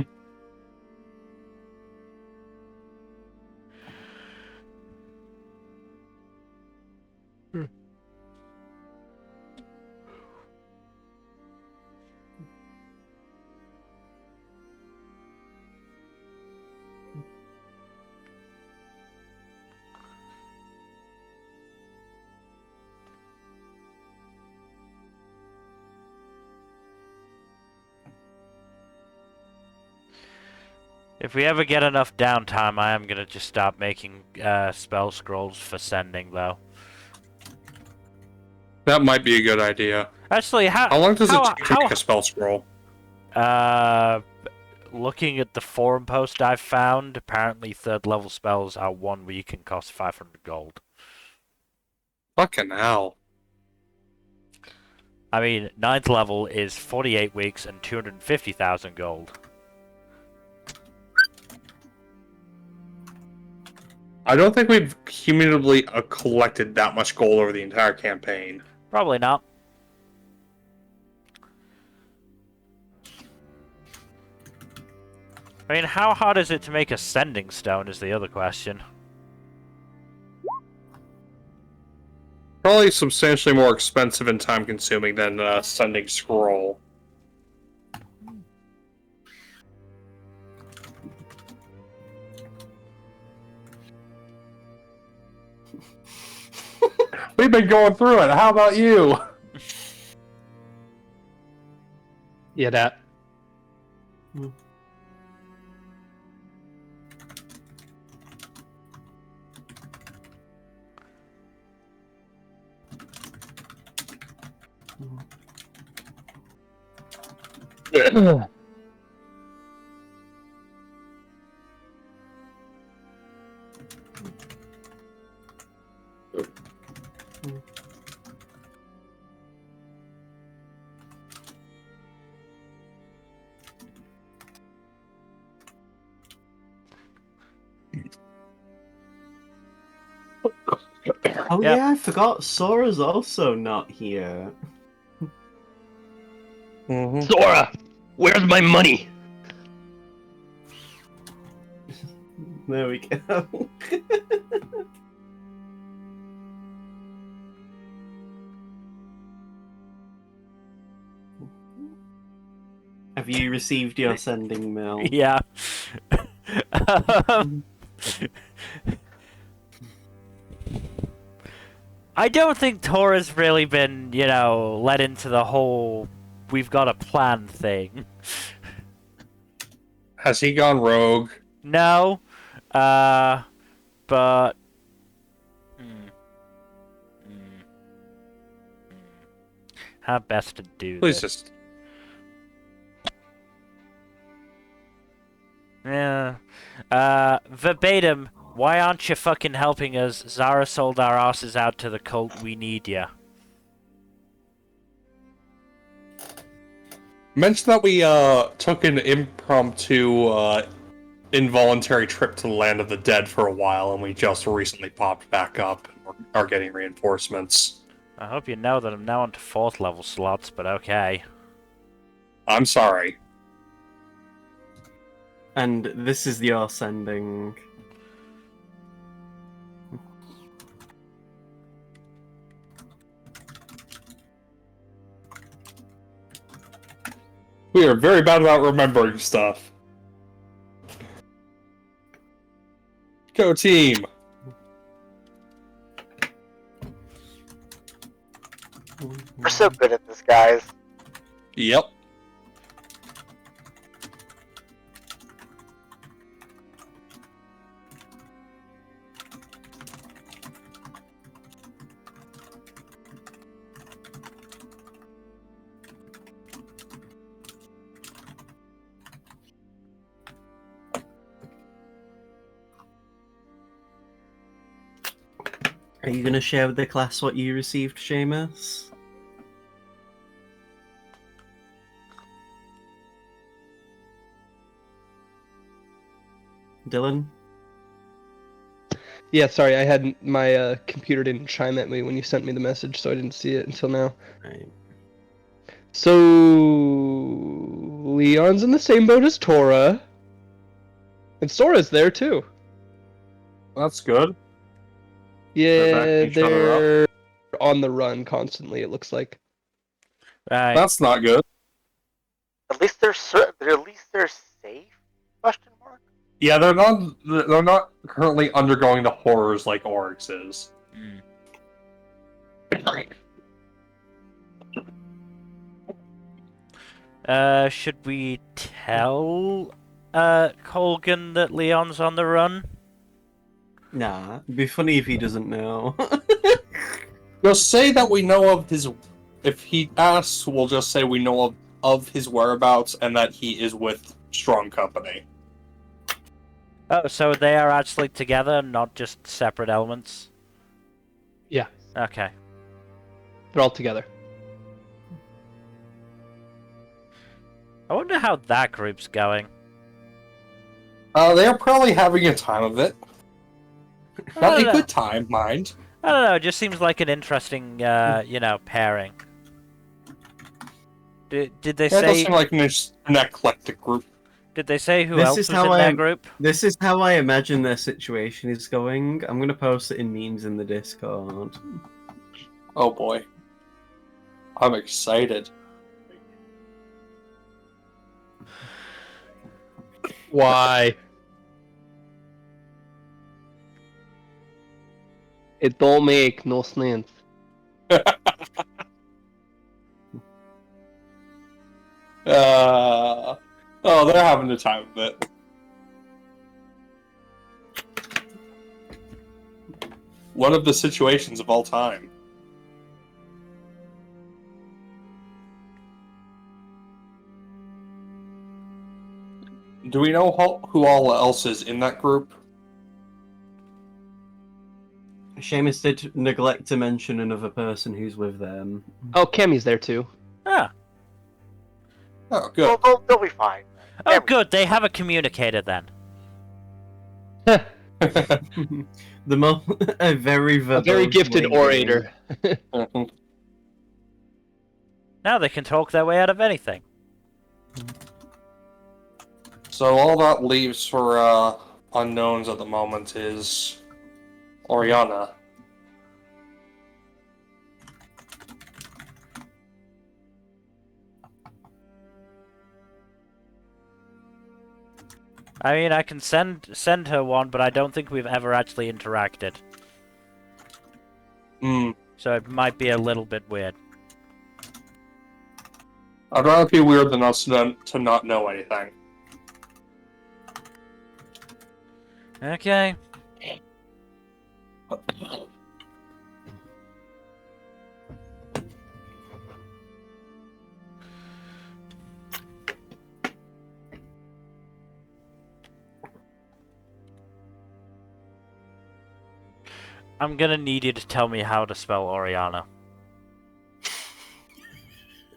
If we ever get enough downtime, I am gonna just stop making spell scrolls for sending, though. That might be a good idea. Actually, How long does it take to make a spell scroll? Looking at the forum post I've found, apparently 3rd level spells are 1 week and cost 500 gold. Fucking hell. I mean, 9th level is 48 weeks and 250,000 gold. I don't think we've cumulatively collected that much gold over the entire campaign. Probably not. I mean, how hard is it to make a sending stone is the other question. Probably substantially more expensive and time-consuming than sending scroll. We've been going through it. How about you? Yeah, that. Oh Yep. yeah, I forgot Sora's also not here. Sora, where's my money? There we go. Have you received your sending mail? Yeah. I don't think Tora's really been, you know, led into the whole we've got a plan thing. Has he gone rogue? No. But... How best to do Please this? just... Yeah. Verbatim, why aren't you fucking helping us? Zara sold our asses out to the cult, we need ya. Mention that we took an impromptu involuntary trip to the land of the dead for a while, and we just recently popped back up and are getting reinforcements. I hope you know that I'm now onto 4th level slots, but okay. I'm sorry. And this is your sending. We are very bad about remembering stuff. Go team! We're so good at this, guys. Yep. Are you going to share with the class what you received, Seamus? Dylan? Yeah, sorry, I had my computer didn't chime at me when you sent me the message, so I didn't see it until now. Right. So Leon's in the same boat as Tora, and Sora's there too. That's good. Yeah, backing each other up. they're on the run constantly. It looks like. Right. That's not good. At least they're safe? Question mark. Yeah, they're not currently undergoing the horrors like Oryx is. Should we tell Colgan that Leon's on the run? Nah, it'd be funny if he doesn't know. Just say that we know of his. If he asks, we'll just say we know of his whereabouts and that he is with strong company. Oh, so they are actually together, not just separate elements? Yeah, Okay. they're all together. I wonder how that group's going. They are probably having a time of it. I Not don't a know. good time, mind. I don't know, it just seems like an interesting, pairing. Did they Yeah, it does say... seem like an eclectic group. Did they say who This else is was how in I their am- group? This is how I imagine their situation is going. I'm going to post it in memes in the Discord. Oh boy. I'm excited. Why? It don't make no sense. Oh, they're having the time of it. One of the situations of all time. Do we know who all else is in that group? Seamus did neglect to mention another person who's with them. Oh, Kemi's there too. Ah. Oh, good. Well, they'll be fine. Oh, good, they have a communicator then. A very A very gifted lady. orator. Now they can talk their way out of anything. So all that leaves for unknowns at the moment is Oriana. I mean, I can send her one, but I don't think we've ever actually interacted. Hmm. So it might be a little bit weird. I'd rather be weird than us to not know anything. Okay. I'm gonna need you to tell me how to spell Oriana.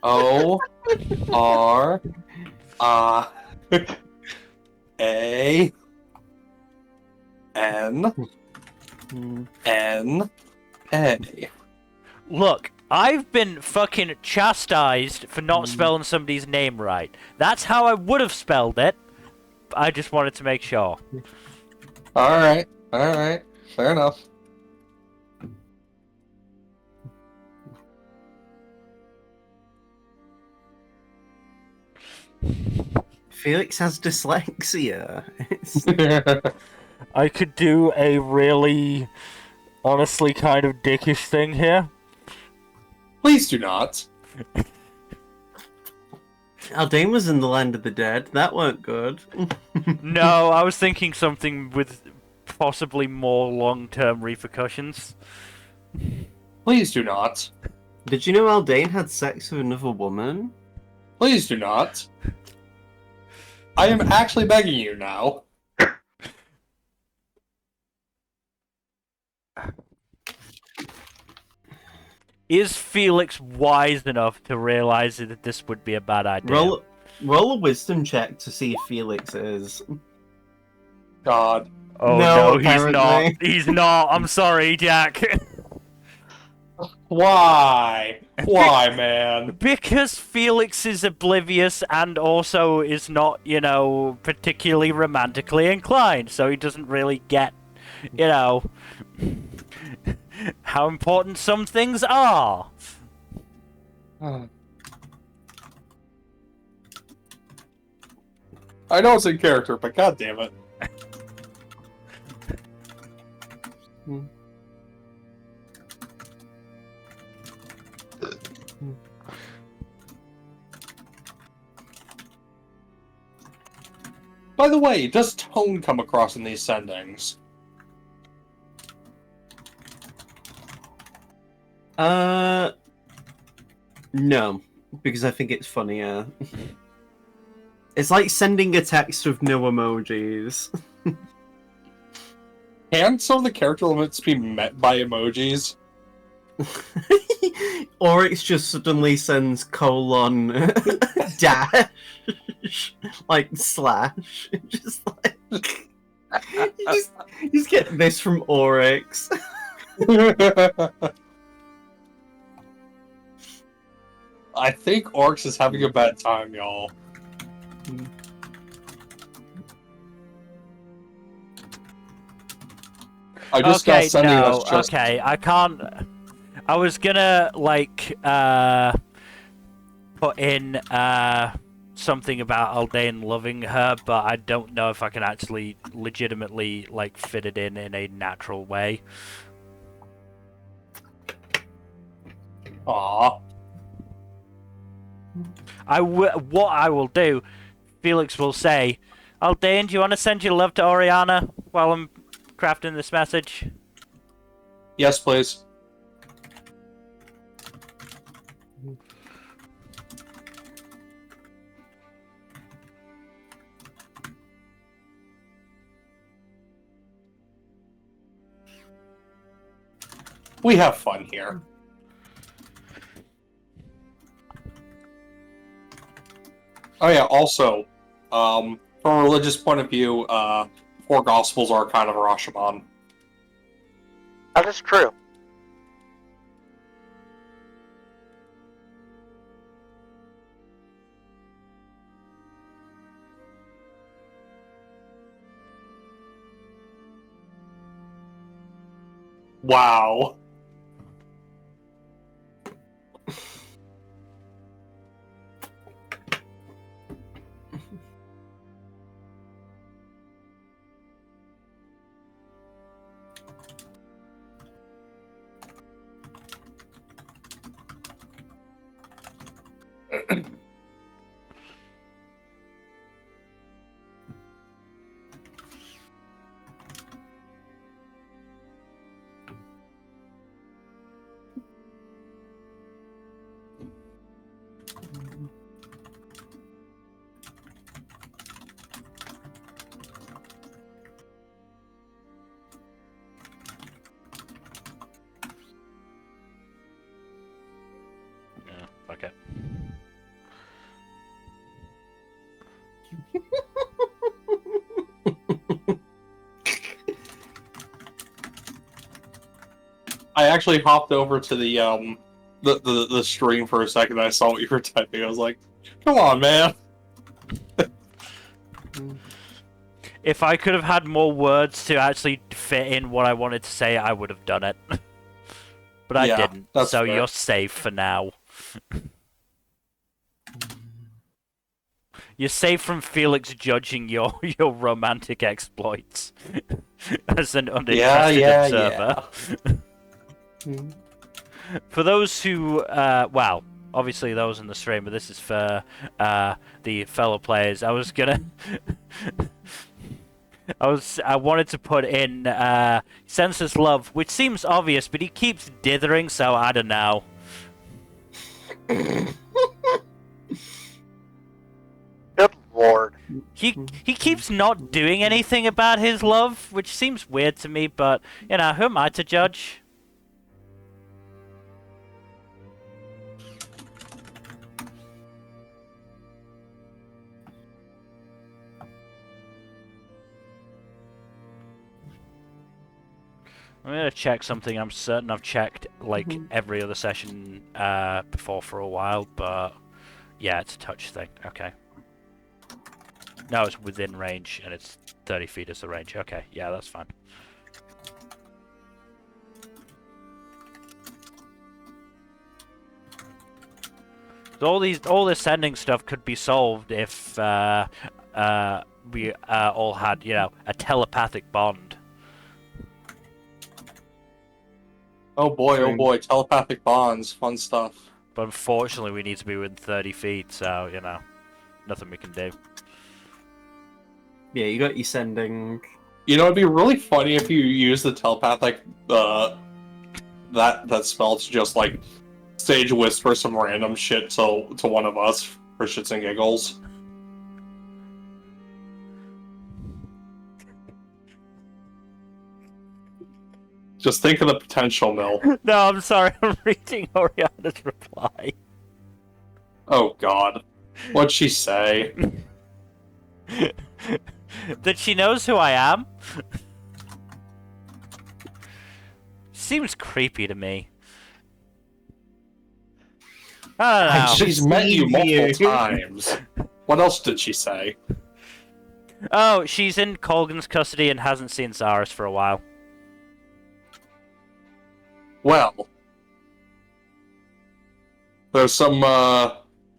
O R A N N A. Look, I've been fucking chastised for not spelling somebody's name right. That's how I would have spelled it. I just wanted to make sure. Alright, fair enough. Felix has dyslexia. I could do a really, honestly kind of dickish thing here. Please do not. Aldane was in the land of the dead. That weren't good. No, I was thinking something with possibly more long-term repercussions. Please do not. Did you know Aldane had sex with another woman? Please do not. I am actually begging you now. Is Felix wise enough to realize that this would be a bad idea? Roll a wisdom check to see if Felix is. God. Oh No, no, he's not. apparently. He's not. I'm sorry, Jack. Why? Why, man? Because Felix is oblivious and also is not, you know, particularly romantically inclined, so he doesn't really get, you know, how important some things are. I know it's in character, but god damn it. By the way, does tone come across in these sendings? No, because I think it's funnier. It's like sending a text with no emojis. Can some of the character limits be met by emojis? Or it just suddenly sends colon dash like slash. Just like you just get this from Oryx. I think Oryx is having a bad time, y'all. I just got sending us just... Okay, I can't... I was gonna, like, put in, something about Aldane loving her, but I don't know if I can actually legitimately, like, fit it in a natural way. Aww. What I will do, Felix will say, Aldane, do you want to send your love to Oriana while I'm crafting this message? Yes, please. We have fun here. Oh yeah, also, from a religious point of view, 4 Gospels are kind of a Rashomon. That is true. Wow. Yeah, fuck it. I actually hopped over to the stream for a second. And I saw what you were typing. I was like, "Come on, man!" If I could have had more words to actually fit in what I wanted to say, I would have done it. But I didn't, that's so fair. you're safe for now. You're safe from Felix judging your romantic exploits as an uninterested observer. for those who, well, obviously those in the stream, but this is for the fellow players. I was gonna, I wanted to put in senseless love, which seems obvious, but he keeps dithering, so I don't know. Good lord. He keeps not doing anything about his love, which seems weird to me, but, you know, who am I to judge? I'm gonna check something I'm certain I've checked, like, every other session before for a while, but yeah, it's a touch thing. Okay. No, it's within range, and it's 30 feet is the range. Okay, yeah, that's fine. So all this sending stuff could be solved if we all had, you know, a telepathic bond. Oh boy, telepathic bonds, fun stuff. But unfortunately, we need to be within 30 feet, so, you know, nothing we can do. Yeah, you got your sending. You know, it'd be really funny if you use the telepathic, that spell to just, like, stage whisper some random shit to one of us for shits and giggles. Just think of the potential, Mill. No, I'm sorry, I'm reading Oriana's reply. Oh god. What'd she say? That she knows who I am? Seems creepy to me. I don't know. She's met you multiple times. What else did she say? Oh, she's in Colgan's custody and hasn't seen Zaris for a while. Well, there's some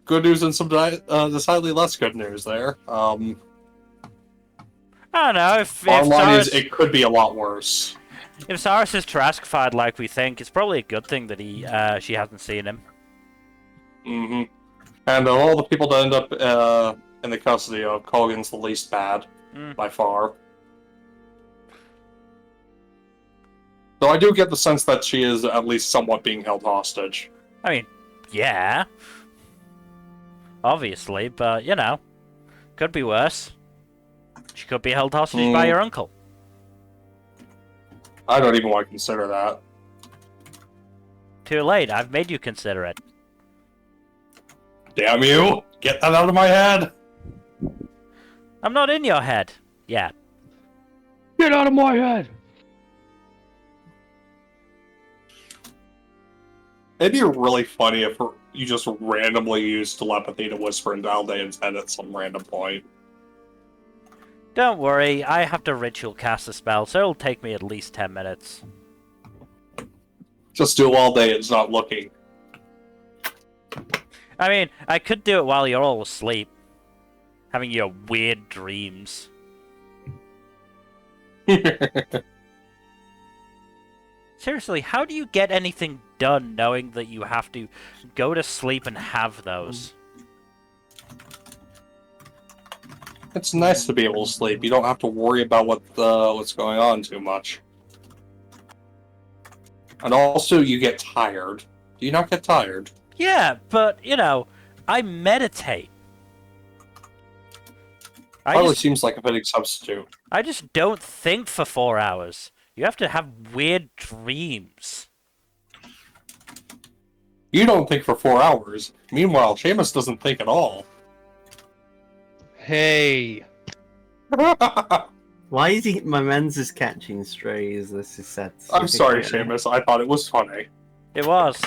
good news and some decidedly less good news there. I don't know, if Bottom line is, Zaris, it could be a lot worse. if Zaris is Traskified like we think, it's probably a good thing that she hasn't seen him. Mm-hmm. And of all the people that end up in the custody of, Colgan's the least bad, by far. Though I do get the sense that she is at least somewhat being held hostage. I mean, yeah. Obviously, but, you know, could be worse. She could be held hostage by your uncle. I don't even want to consider that. Too late, I've made you consider it. Damn you! Get that out of my head! I'm not in your head. Yet. Get out of my head! It'd be really funny if you just randomly used telepathy to whisper in Daldane's head at some random point. Don't worry, I have to ritual cast the spell, so it'll take me at least 10 minutes. Just do it all day, it's not looking. I mean, I could do it while you're all asleep. Having your weird dreams. Seriously, how do you get anything done knowing that you have to go to sleep and have those? It's nice to be able to sleep. You don't have to worry about what's going on too much. And also, you get tired. Do you not get tired? Yeah, but, you know, I meditate. Probably seems like a fitting substitute. I just don't think for 4 hours. You have to have weird dreams. You don't think for 4 hours. Meanwhile, Seamus doesn't think at all. Hey. Why is he? My man's is catching strays. This is sad. I'm sorry, Seamus. I thought it was funny. It was.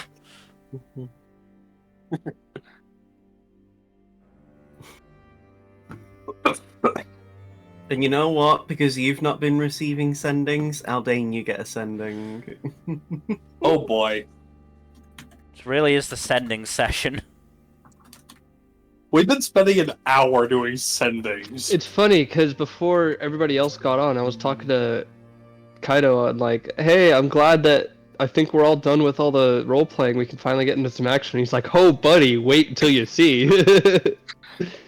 And you know what? Because you've not been receiving sendings, Aldane, you get a sending. Oh boy. It really is the sending session. We've been spending an hour doing sendings. It's funny, because before everybody else got on, I was talking to Kaido and like, hey, I'm glad that I think we're all done with all the role playing. We can finally get into some action. He's like, oh, buddy, wait until you see.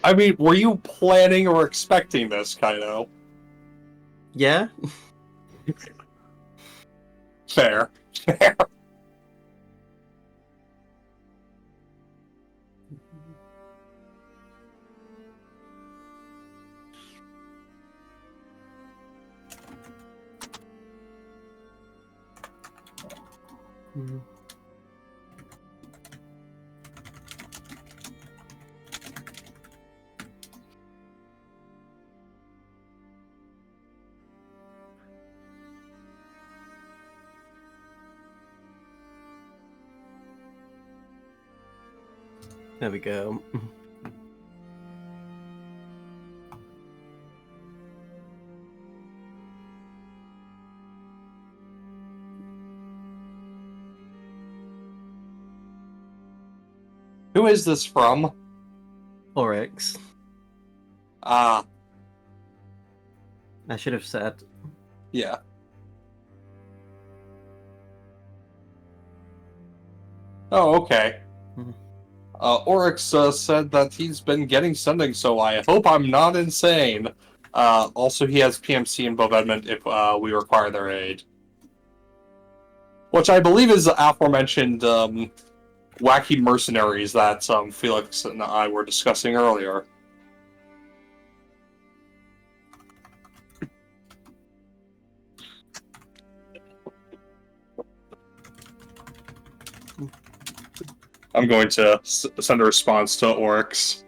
I mean, were you planning or expecting this, Kaido? Yeah? Fair. Fair. Mhm. There we go. Who is this from? Oryx. Ah, I should have said. yeah. Oh, okay. Mhm. Oryx said that he's been getting sending, so I hope I'm not insane. Also, he has PMC and Bovedment if we require their aid. Which I believe is the aforementioned wacky mercenaries that Felix and I were discussing earlier. I'm going to send a response to Oryx.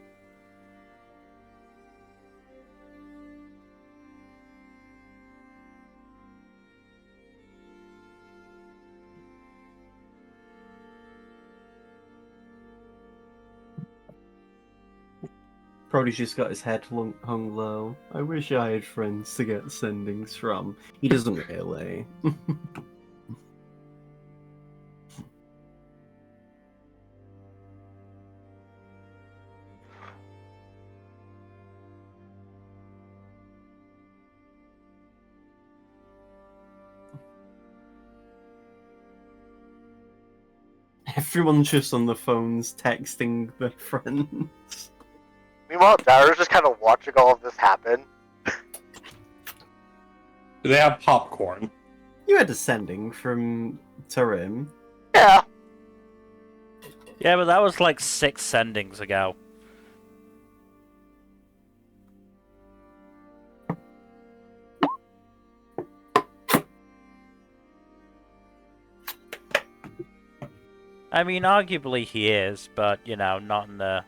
Probably just got his head hung low. I wish I had friends to get sendings from. He doesn't really. Everyone's just on the phones texting their friends. Meanwhile, Dara's just kind of watching all of this happen. Do they have popcorn? You had a sending from Tarim. Yeah. Yeah, but that was like 6 sendings ago. I mean, arguably he is, but, you know, not in the...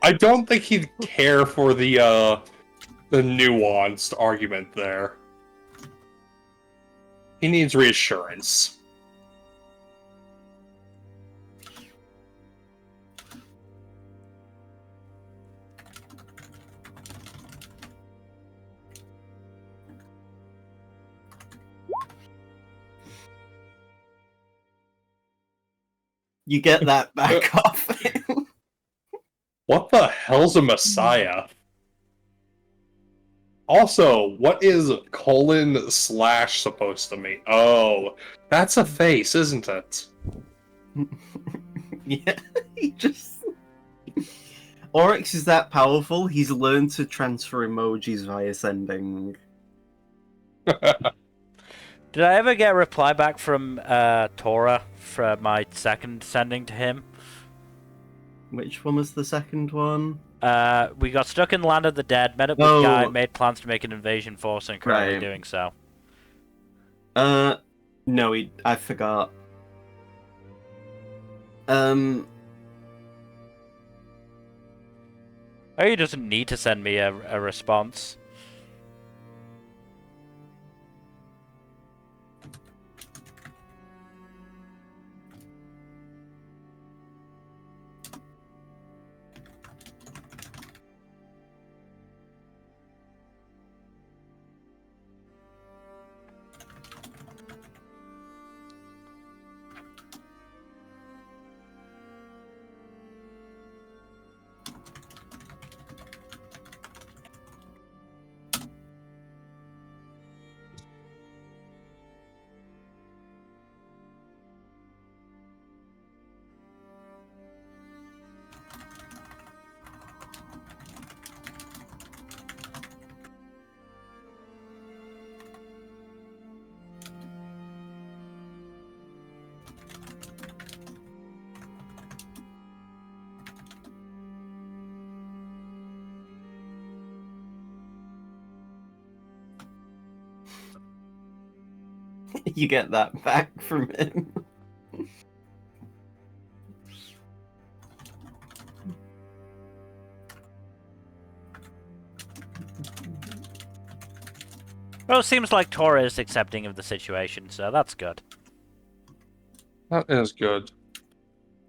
I don't think he'd care for the nuanced argument there. He needs reassurance. You get that back off him. What the hell's a Messiah? Also, what is colon slash supposed to mean? Oh, that's a face, isn't it? Yeah, he just... Oryx is that powerful, he's learned to transfer emojis via sending. Did I ever get a reply back from Tora for my second sending to him? Which one was the second one? We got stuck in the land of the dead, met up with Oh. Guy, made plans to make an invasion force, and currently Right. doing so. No, I forgot. Oh, he doesn't need to send me a response. You get that back from him. Well, it seems like Tora is accepting of the situation, so that's good. That is good.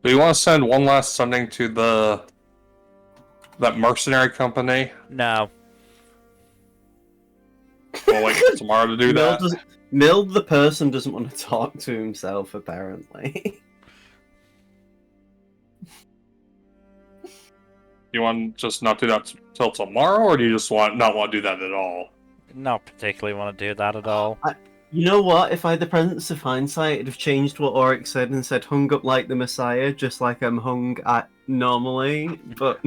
Do you want to send one last sending to that mercenary company? No. We'll wait till tomorrow to do that. Mild, the person, doesn't want to talk to himself, apparently. You want to just not do that till tomorrow, or do you just not want to do that at all? Not particularly want to do that at all. You know what? If I had the presence of hindsight, I'd have changed what Oryx said and said hung up like the Messiah, just like I'm hung at normally, but...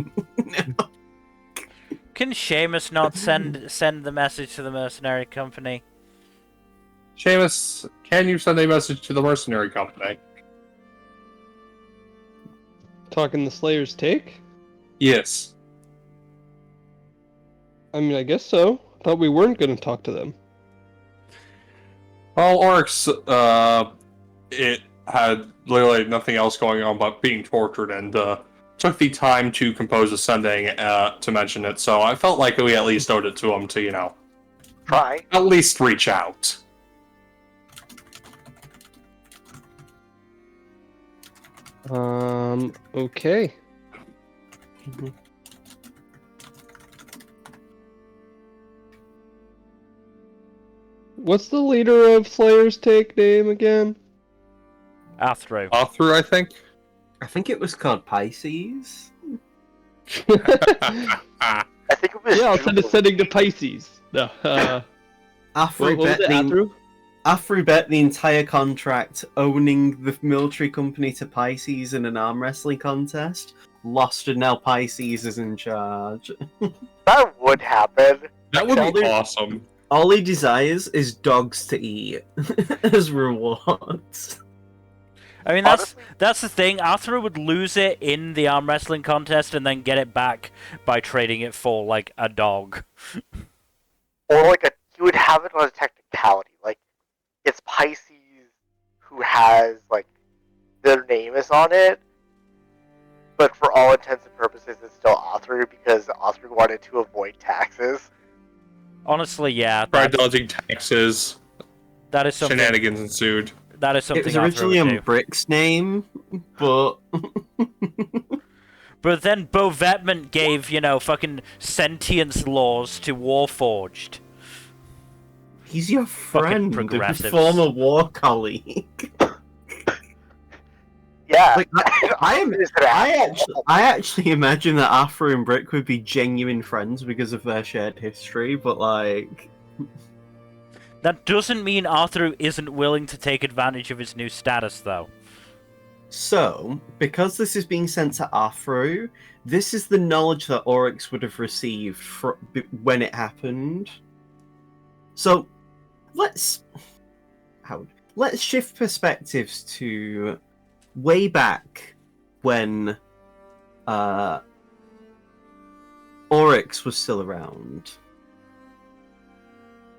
Can Seamus not send the message to the mercenary company? Seamus, can you send a message to the mercenary company? Talking the Slayer's take? Yes. I mean, I guess so. I thought we weren't going to talk to them. Well, Oryx, it had literally nothing else going on but being tortured, and took the time to compose a sending to mention it, so I felt like we at least owed it to him to, Try. at least reach out. Okay. What's the leader of Slayer's Take name again? Athro. Through, I think. I think it was called Pisces. I think it was. Yeah, I'll send a sending to Pisces. No, Afro what was it, Athru? Afro bet the entire contract owning the military company to Pisces in an arm wrestling contest. Lost, and now Pisces is in charge. That would happen. That would be Calder- awesome. All he desires is dogs to eat as rewards. I mean, that's the thing. Athro would lose it in the arm wrestling contest and then get it back by trading it for, like, a dog. Or like he would have it on a technicality. Like, it's Pisces who has, like, their name is on it, but for all intents and purposes it's still Athru because Athru wanted to avoid taxes. Honestly, yeah. By dodging taxes, That is something. shenanigans ensued. That is something. It was originally Athro would on do. Brick's name, but... But then Bo Vetman gave, fucking sentience laws to Warforged. He's your friend, and progressives. former war colleague. Yeah. Like, I actually imagine that Afro and Brick would be genuine friends because of their shared history, but like... That doesn't mean Arthur isn't willing to take advantage of his new status, though. So, because this is being sent to Afro, this is the knowledge that Oryx would have received when it happened. So, let's shift perspectives to way back when Oryx was still around.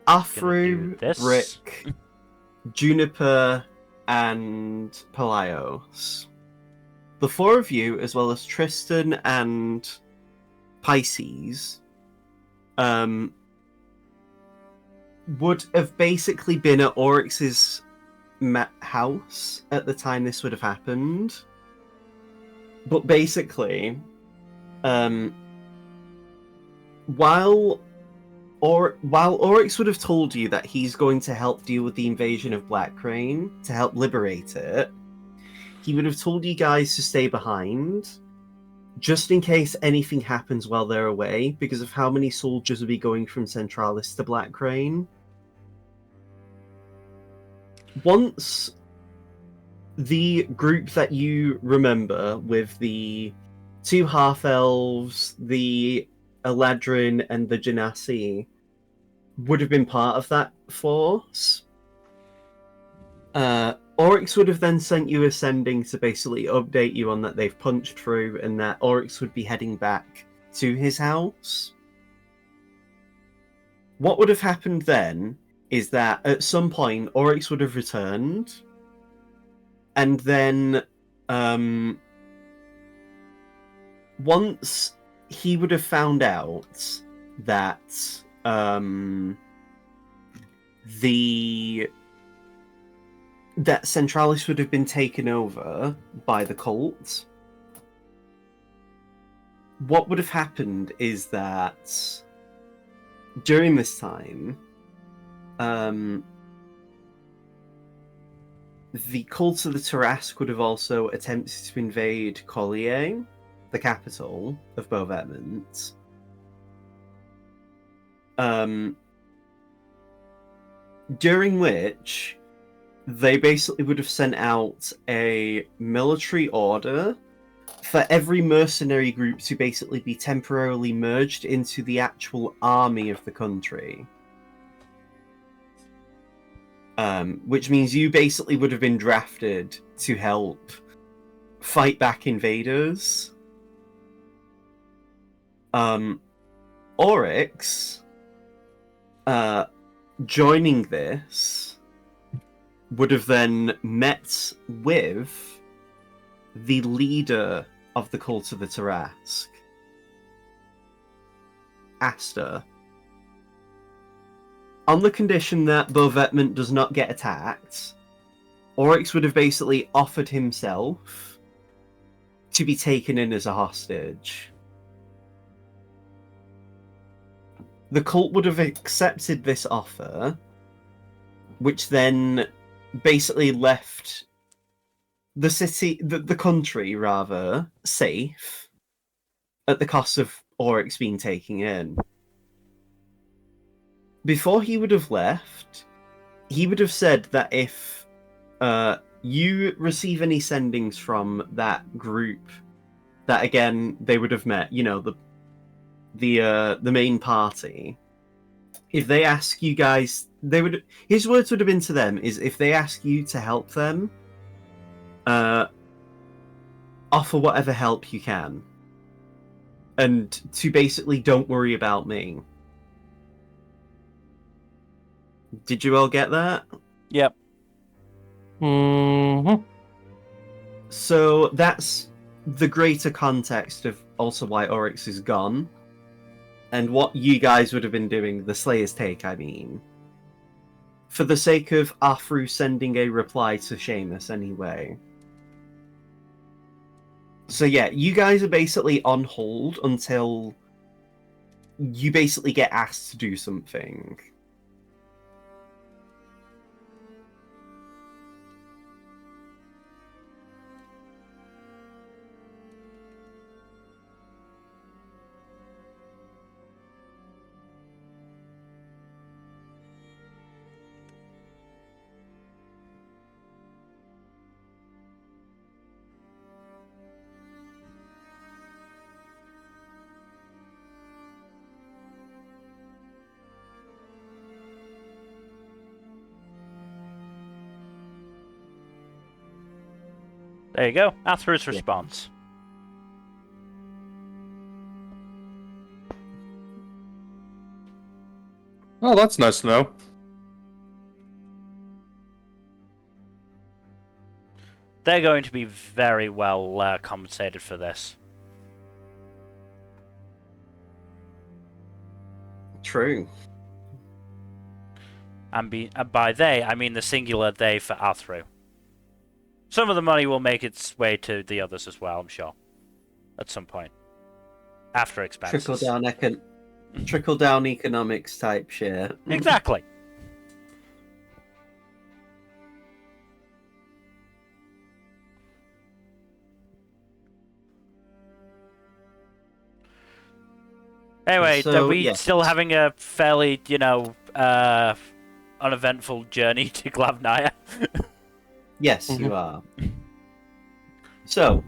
Afro, Rick, Juniper, and Pelios. The four of you, as well as Tristan and Pisces, would have basically been at Oryx's house at the time this would have happened. But basically, while Oryx would have told you that he's going to help deal with the invasion of Black Crane, to help liberate it, he would have told you guys to stay behind, just in case anything happens while they're away, because of how many soldiers will be going from Centralis to Black Crane. Once the group that you remember, with the two half-elves, the Eladrin, and the Genasi, would have been part of that force, Oryx would have then sent you a sending to basically update you on that they've punched through and that Oryx would be heading back to his house. What would have happened then is that at some point Oryx would have returned, and then once he would have found out that that Centralis would have been taken over by the cult, what would have happened is that during this time, the cult of the Tarrasque would have also attempted to invade Collier, the capital of Beauvetment. During which they basically would have sent out a military order for every mercenary group to basically be temporarily merged into the actual army of the country. Which means you basically would have been drafted to help fight back invaders. Oryx, joining this, would have then met with the leader of the cult of the Tarrasque, Asta, on the condition that Beauvetment does not get attacked. Oryx would have basically offered himself to be taken in as a hostage. The cult would have accepted this offer, which then basically left the city, the country rather, safe at the cost of Oryx being taken in. Before he would have left, he would have said that if you receive any sendings from that group, that again they would have met, you know, the main party. If they ask you guys, they would. His words would have been to them is if they ask you to help them, offer whatever help you can, and to basically don't worry about me. Did you all get that? Yep. Mm-hmm. So that's the greater context of also why Oryx is gone, and what you guys would have been doing, the Slayer's Take, I mean. For the sake of Afru sending a reply to Seamus anyway. So yeah, you guys are basically on hold until you basically get asked to do something. There you go. Athru's response. Oh, that's nice to know. They're going to be very well compensated for this. True. And by they, I mean the singular they for Athru. Some of the money will make its way to the others as well, I'm sure. At some point. After expenses. Trickle down economics type shit. Exactly. Anyway, So, are we yes. still having a fairly, uneventful journey to Glavnaya? Yes, you are. So,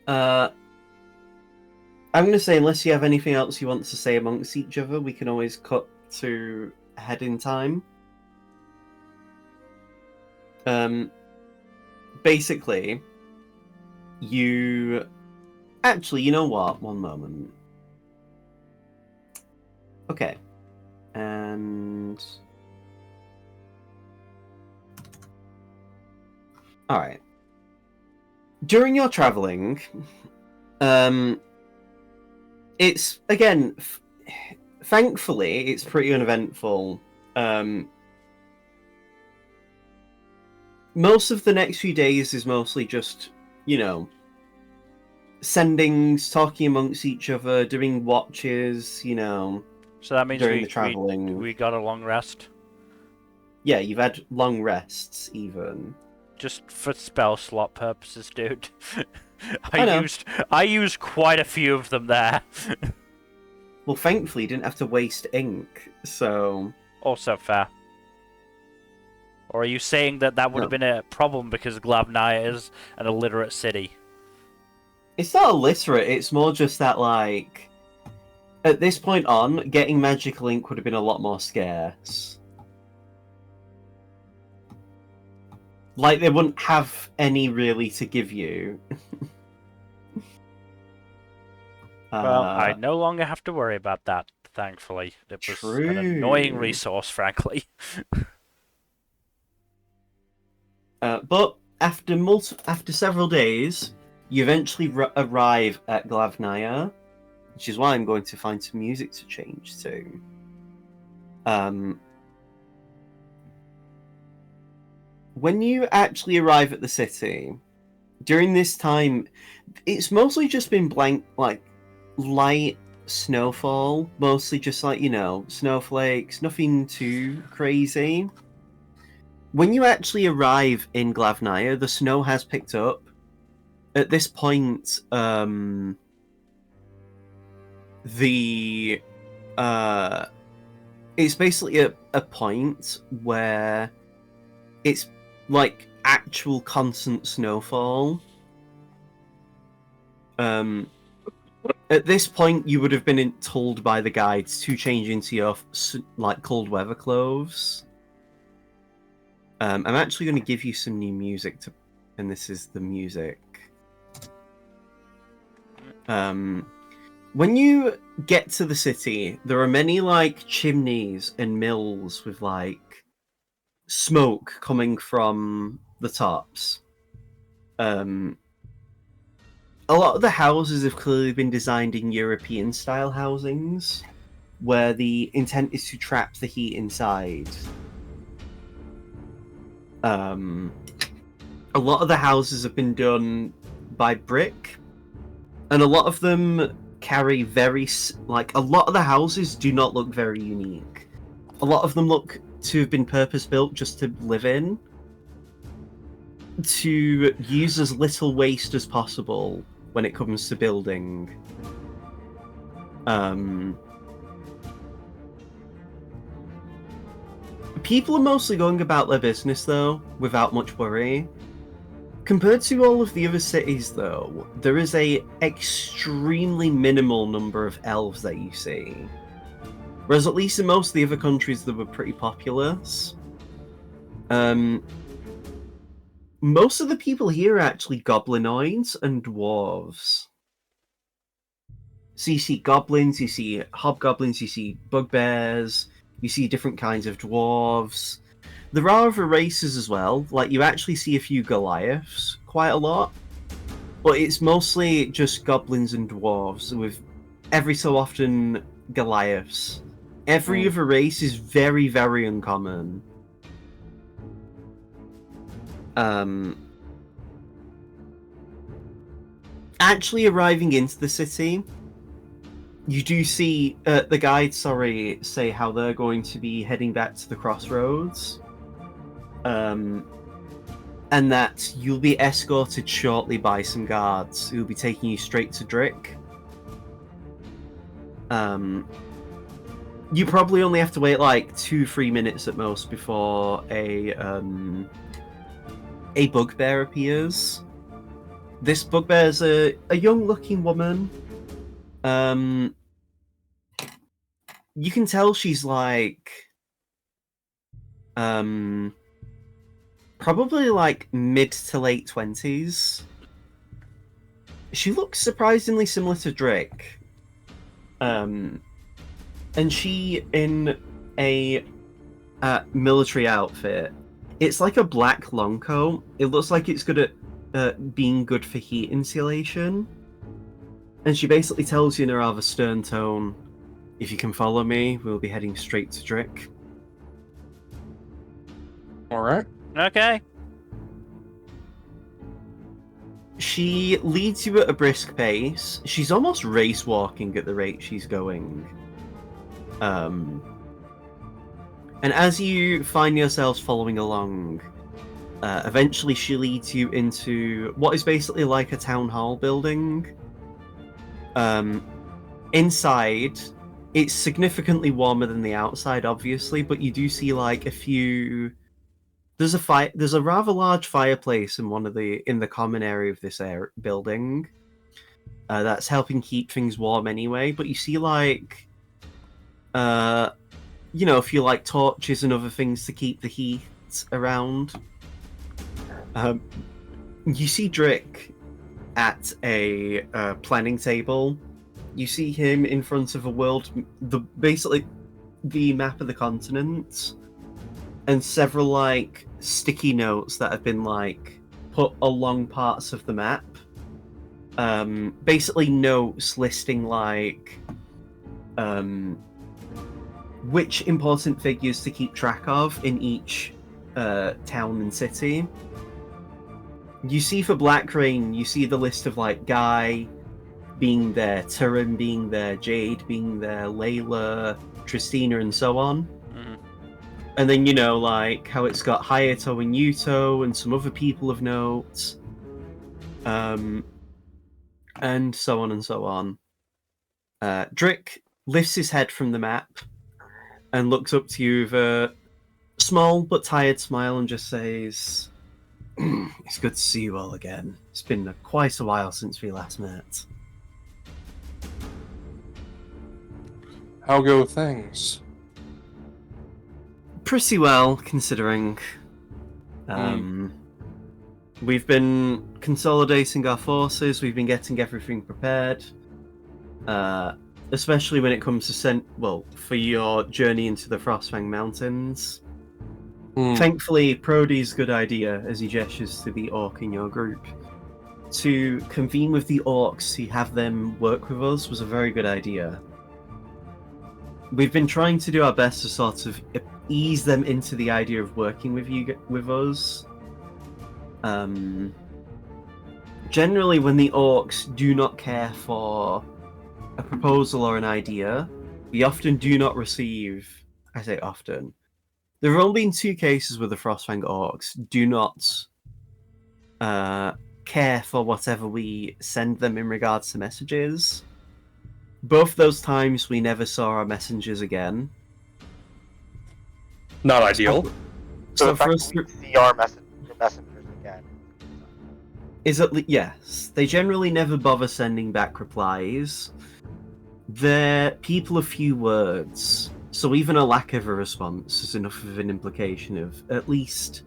I'm going to say, unless you have anything else you want to say amongst each other, we can always cut to head in time. Basically, you... Actually, you know what? One moment. Okay. And all right. During your traveling, it's again, thankfully, it's pretty uneventful. Most of the next few days is mostly just, sendings, talking amongst each other, doing watches, So that means during the traveling. we got a long rest? Yeah, you've had long rests, even. Just for spell slot purposes, dude. I know. I used quite a few of them there. Well, thankfully, you didn't have to waste ink, so... Also fair. Or are you saying that that would have been a problem because Glavnaya is an illiterate city? It's not illiterate, it's more just that, like... At this point on, getting magical ink would have been a lot more scarce. Like, they wouldn't have any, really, to give you. Well, I no longer have to worry about that, thankfully. It was an annoying resource, frankly. But after several days, you eventually arrive at Glavnaya, which is why I'm going to find some music to change to. When you actually arrive at the city, during this time, it's mostly just been light snowfall, mostly just snowflakes, nothing too crazy. When you actually arrive in Glavnaya, the snow has picked up. At this point, it's basically a point where it's like actual constant snowfall. At this point, you would have been told by the guides to change into your cold weather clothes. I'm actually going to give you some new music and this is the music. When you get to the city, there are many chimneys and mills with smoke coming from the tops. A lot of the houses have clearly been designed in European-style housings, where the intent is to trap the heat inside. A lot of the houses have been done by brick, and a lot of them carry a lot of the houses do not look very unique. A lot of them look to have been purpose-built just to live in, to use as little waste as possible when it comes to building. People are mostly going about their business, though, without much worry. Compared to all of the other cities, though, there is a extremely minimal number of elves that you see. Whereas at least in most of the other countries, they were pretty populous. Most of the people here are actually goblinoids and dwarves. So you see goblins, you see hobgoblins, you see bugbears, you see different kinds of dwarves. There are other races as well, you actually see a few Goliaths quite a lot, but it's mostly just goblins and dwarves, with every so often Goliaths. Every other race is very, very uncommon. Actually arriving into the city, you do see the guides, say how they're going to be heading back to the crossroads. And that you'll be escorted shortly by some guards who'll be taking you straight to Drick. You probably only have to wait 2-3 minutes at most before a bugbear appears. This bugbear's a young-looking woman. You can tell she's probably mid to late 20s. She looks surprisingly similar to Drake. And she, in a military outfit. It's like a black long coat. It looks like it's good at being good for heat insulation. And she basically tells you in a rather stern tone, if you can follow me, we'll be heading straight to Drick. Alright. Okay. She leads you at a brisk pace. She's almost race walking at the rate she's going. And as you find yourselves following along, eventually she leads you into what is basically like a town hall building. Inside, it's significantly warmer than the outside, obviously, but you do see like a few. There's a rather large fireplace in the common area of this building. That's helping keep things warm anyway. But you see like, a few like torches and other things to keep the heat around. You see Drick at a planning table. You see him in front of basically the map of the continent, and several like sticky notes that have been like put along parts of the map. Basically notes listing like which important figures to keep track of in each town and city. You see for Black Rain, you see the list of like Guy being there, Turin being there, Jade being there, Layla, Tristina, and so on. Mhm. And then, like how it's got Hayato and Yuto and some other people of note. And so on and so on. Drick lifts his head from the map and looks up to you with a small but tired smile and just says, "It's good to see you all again. It's been quite a while since we last met." How go things? Pretty well, considering. We've been consolidating our forces, we've been getting everything prepared. Especially when it comes to for your journey into the Frostfang Mountains. Thankfully, Prody's good idea, as he gestures to the orc in your group, to convene with the orcs to have them work with us was a very good idea. We've been trying to do our best to sort of ease them into the idea of working with us. Generally, when the orcs do not care for a proposal or an idea, we often do not receive. I say often. There have only been 2 cases where the Frostfang orcs do not care for whatever we send them in regards to messages. Both those times we never saw our messengers again. Not ideal. So the for fact us that we see our messengers again. Yes, they generally never bother sending back replies. They're people of few words, so even a lack of a response is enough of an implication of at least.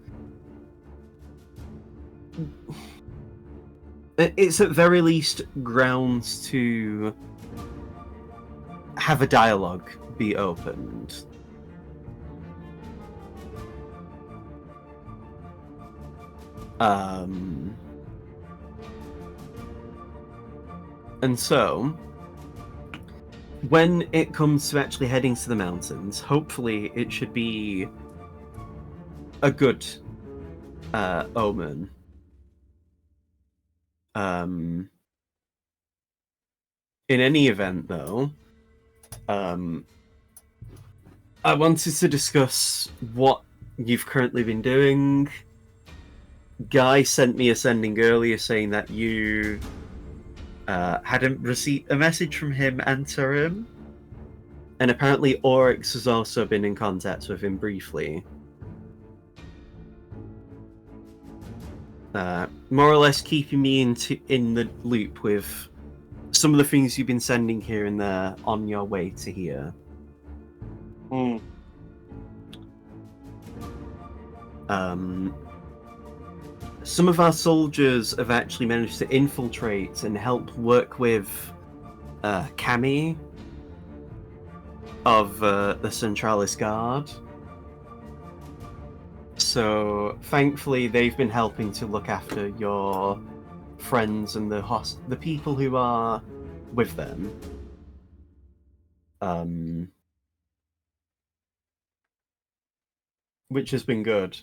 It's at very least grounds to have a dialogue be opened. And so, when it comes to actually heading to the mountains, hopefully it should be a good omen. In any event, though, I wanted to discuss what you've currently been doing. Guy sent me a sending earlier saying that you hadn't received a message from him and Turim. And apparently Oryx has also been in contact with him briefly. More or less keeping me in the loop with some of the things you've been sending here and there on your way to here. Some of our soldiers have actually managed to infiltrate and help work with Kami. of the Centralis Guard. So thankfully, they've been helping to look after your friends and the people who are with them. Which has been good.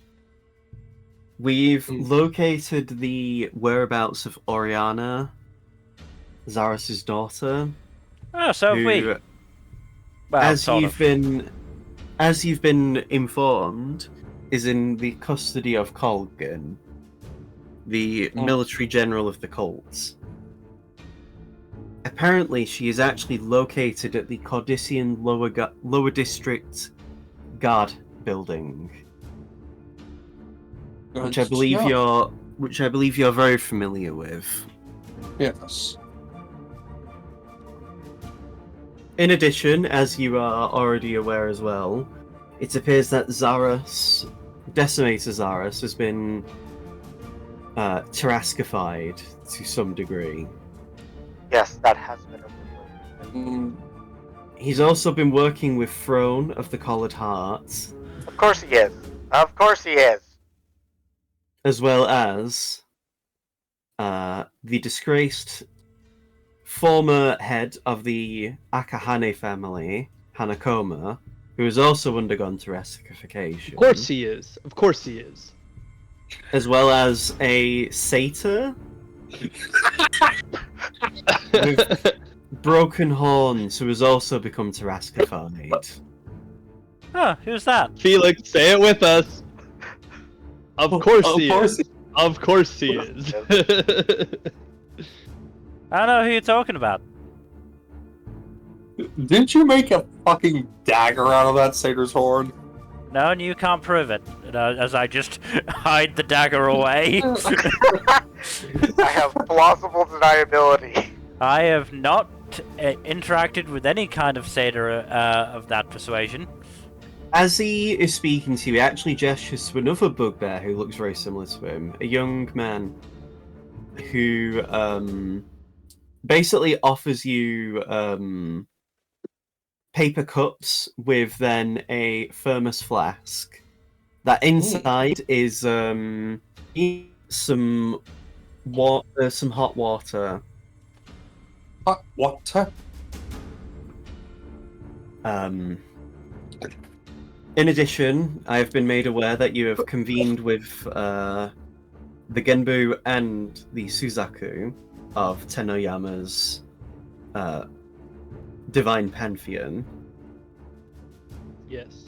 We've located the whereabouts of Oriana, Zaris's daughter. Oh, so have we. who, Well, as sort you've of. been informed, is in the custody of Colgan, the military general of the cults. Apparently, she is actually located at the Cordician Lower District Guard building, which I believe you're very familiar with. Yes. In addition, as you are already aware as well, it appears that Decimator Zaris, has been Tarascified to some degree. Yes, that has been revealed. He's also been working with Throne of the Collared Heart, Of course he is. Of course he is. as well as the disgraced former head of the Akahane family, Hanakoma, who has also undergone Tarascification. Of course he is. Of course he is. As well as a satyr with broken horns who has also become Tarascified. Huh, who's that? Felix, say it with us. Of course he is. Of course he is. I don't know who you're talking about. Didn't you make a fucking dagger out of that satyr's horn? No, and you can't prove it. As I just hide the dagger away. I have plausible deniability. I have not interacted with any kind of satyr of that persuasion. As he is speaking to you, he actually gestures to another bugbear who looks very similar to him. A young man who basically offers you paper cups with then a thermos flask. That inside is some hot water. Hot water? In addition, I have been made aware that you have convened with the Genbu and the Suzaku of Tenoyama's Divine Pantheon. Yes.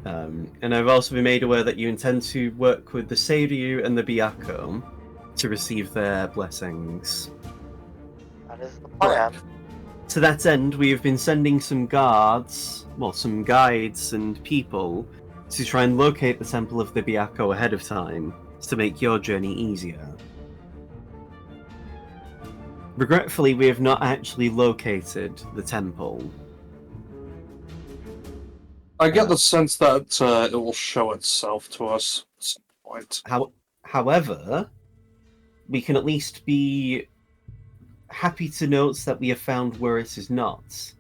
And I've also been made aware that you intend to work with the Seiryu and the Byakko to receive their blessings. That is the plan. To that end, we have been sending some guides and people to try and locate the Temple of the Byakko ahead of time to make your journey easier. Regretfully, we have not actually located the temple. I get the sense that it will show itself to us at some point. However, we can at least be happy to note that we have found where it is not.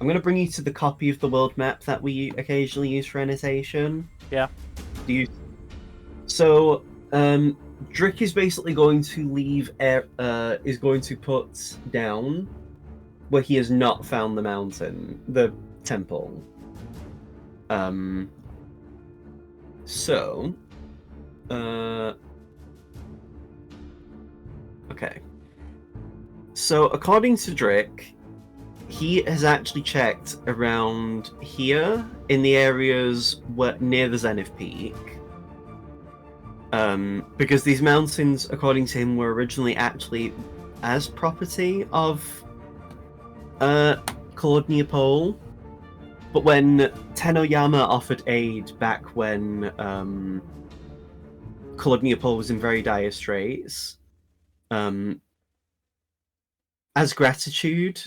I'm going to bring you to the copy of the world map that we occasionally use for annotation. Yeah. So, Drick is basically going to is going to put down where he has not found the temple. Okay. So, according to Drick, he has actually checked around here in the areas near the Zenith Peak. Because these mountains, according to him, were originally actually as property of Kolodnia Pole. But when Tenoyama offered aid back when Kolodnia Pole was in very dire straits, as gratitude,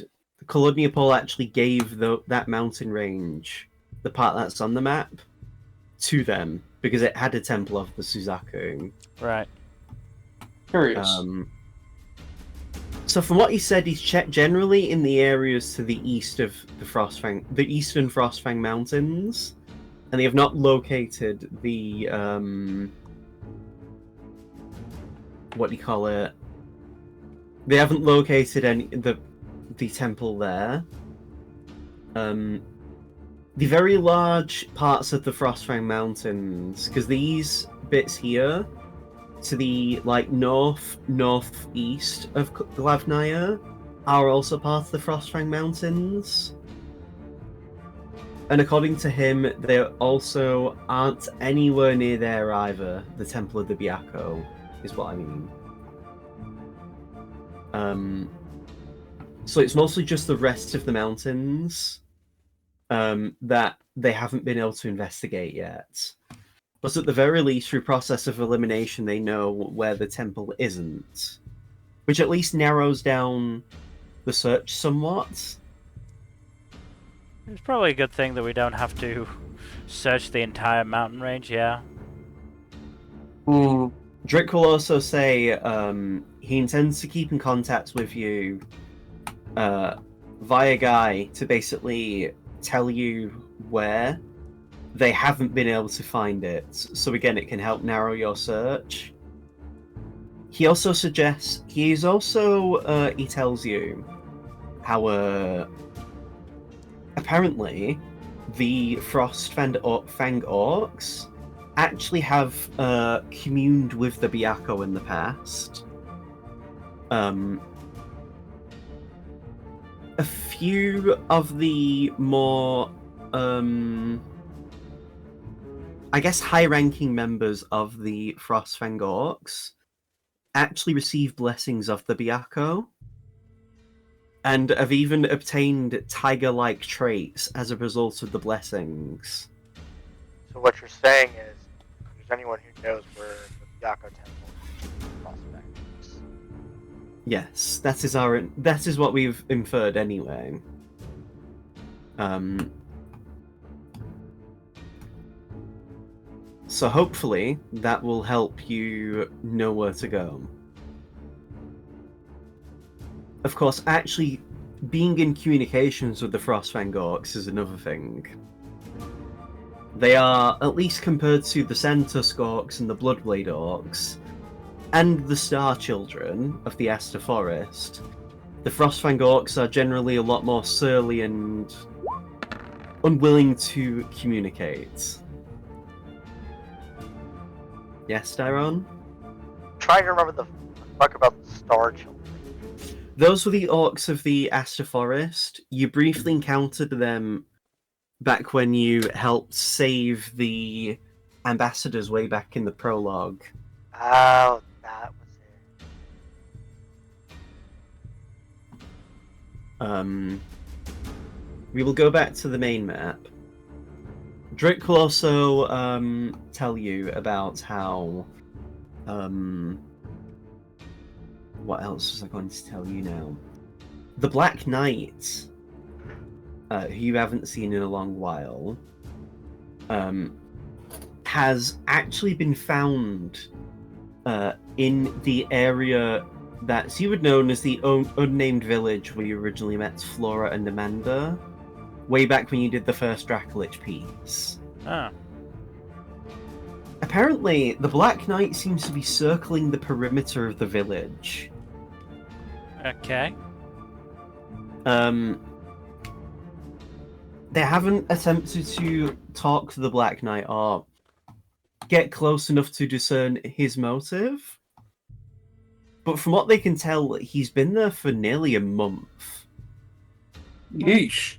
Kolodnia Pole actually gave that mountain range, the part that's on the map, to them because it had a temple of the Suzaku. Right. Curious. So from what he said, he's checked generally in the areas to the east of the eastern Frostfang Mountains, and they have not located the what do you call it? They haven't located the temple there. The very large parts of the Frostfang Mountains, because these bits here, to the northeast of Glavnaya, are also part of the Frostfang Mountains. And according to him, they also aren't anywhere near there either. The Temple of the Byakko is what I mean. So it's mostly just the rest of the mountains that they haven't been able to investigate yet. But at the very least, through process of elimination, they know where the temple isn't. Which at least narrows down the search somewhat. It's probably a good thing that we don't have to search the entire mountain range, yeah. Drake will also say he intends to keep in contact with you via Guy to basically tell you where they haven't been able to find it. So again, it can help narrow your search. He also suggests, he tells you how apparently the Frostfang orcs actually have communed with the Byakko in the past. A few of the more I guess high-ranking members of the Frostfang orcs actually receive blessings of the Byakko, and have even obtained tiger-like traits as a result of the blessings. So what you're saying is, if there's anyone who knows where the Byakko temple is, Frostfang is. Yes, that is what we've inferred anyway. So hopefully that will help you know where to go. Of course, actually being in communications with the Frostfang orcs is another thing. They are, at least compared to the Centusk orcs and the Bloodblade orcs, and the Star Children of the Aster Forest, the Frostfang orcs are generally a lot more surly and unwilling to communicate. Yes, Dyron? I'm trying to remember the fuck about the Star Children. Those were the orcs of the Aster Forest. You briefly encountered them back when you helped save the ambassadors way back in the prologue. Oh, that was it. We will go back to the main map. Drake will also tell you about how what else was I going to tell you now? The Black Knight, who you haven't seen in a long while, has actually been found in the area that you would know as the unnamed village where you originally met Flora and Amanda, way back when you did the first Dracolich piece. Oh. Apparently, the Black Knight seems to be circling the perimeter of the village. Okay. They haven't attempted to talk to the Black Knight or get close enough to discern his motive. But from what they can tell, he's been there for nearly a month. Yeesh.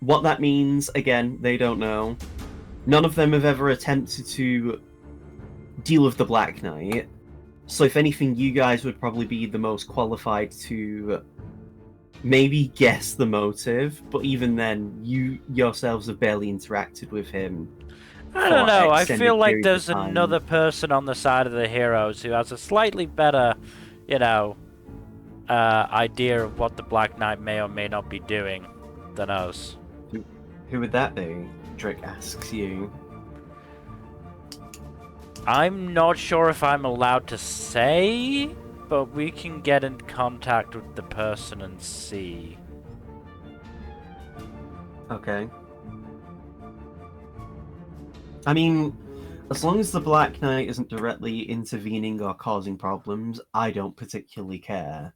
What that means, again, they don't know. None of them have ever attempted to deal with the Black Knight. So if anything, you guys would probably be the most qualified to maybe guess the motive, but even then, you yourselves have barely interacted with him. I don't know, I extended feel like periods of there's time. another person on the side of the heroes who has a slightly better, idea of what the Black Knight may or may not be doing than us. Who would that be? Drake asks you. I'm not sure if I'm allowed to say, but we can get in contact with the person and see. Okay. I mean, as long as the Black Knight isn't directly intervening or causing problems, I don't particularly care.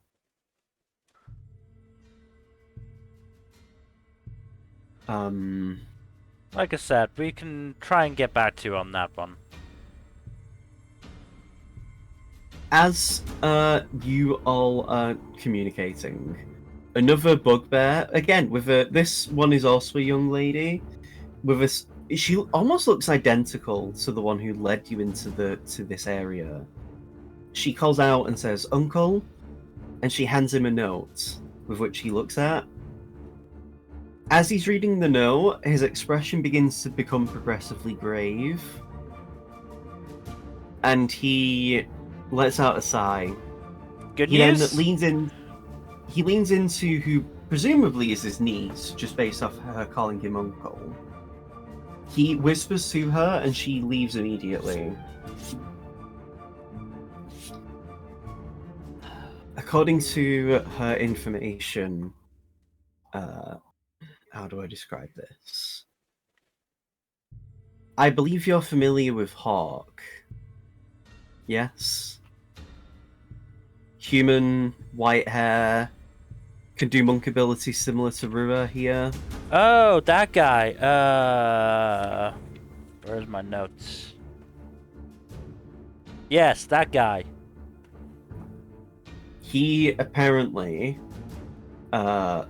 Like I said, we can try and get back to you on that one. As you all are communicating, another bugbear, again, with a, this one is also a young lady, with a, she almost looks identical to the one who led you into this area. She calls out and says, "Uncle," and she hands him a note, with which he looks at. As he's reading the note, his expression begins to become progressively grave, and he lets out a sigh. Good He news? then leans in. He leans into who presumably is his niece, just based off her calling him uncle. He whispers to her, and she leaves immediately. According to her information, how do I describe this? I believe you're familiar with Hawk. Yes? Human, white hair, can do monk abilities similar to Rua here. Oh, that guy. Where's my notes? Yes, that guy. He apparently has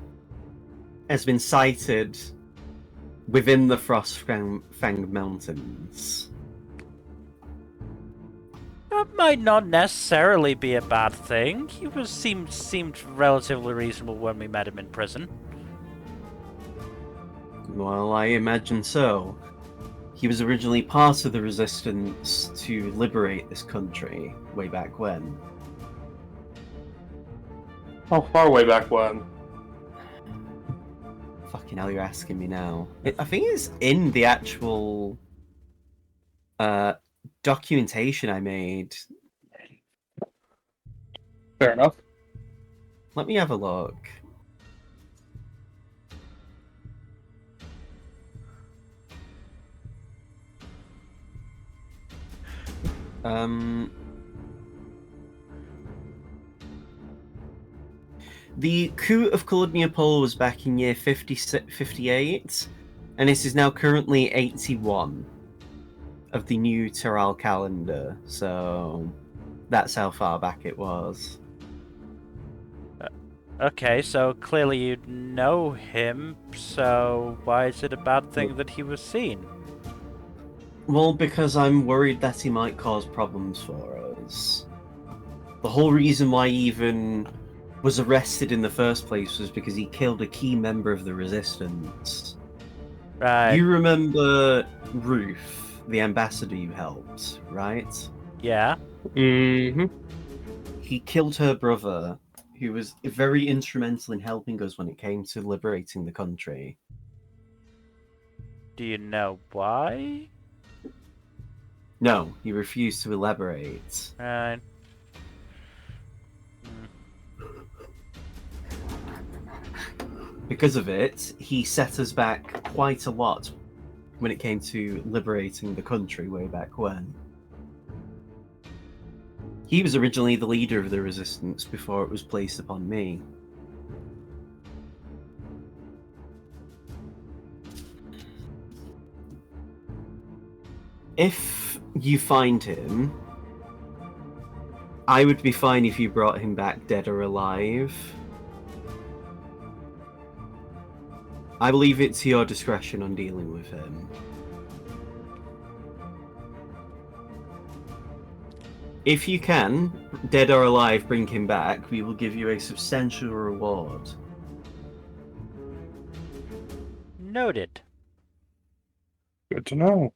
been sighted within the Frostfang Mountains. That might not necessarily be a bad thing. He seemed relatively reasonable when we met him in prison. Well, I imagine so. He was originally part of the resistance to liberate this country way back when. How far way back when? Fucking hell, you're asking me now. I think it's in the actual documentation I made. Fair enough. Let me have a look. The coup of Cludniapol was back in year 58, and this is now currently 81 of the new Terral calendar, so that's how far back it was. Okay, so clearly you know him, so why is it a bad thing that he was seen? Well, because I'm worried that he might cause problems for us. The whole reason why he even was arrested in the first place was because he killed a key member of the resistance. Right. You remember Ruth, the ambassador you helped, right? Yeah. Mm-hmm. He killed her brother, who was very instrumental in helping us when it came to liberating the country. Do you know why? No, he refused to elaborate. Right. Because of it, he set us back quite a lot when it came to liberating the country way back when. He was originally the leader of the resistance before it was placed upon me. If you find him, I would be fine if you brought him back dead or alive. I believe it's your discretion on dealing with him. If you can, dead or alive, bring him back, we will give you a substantial reward. Noted. Good to know.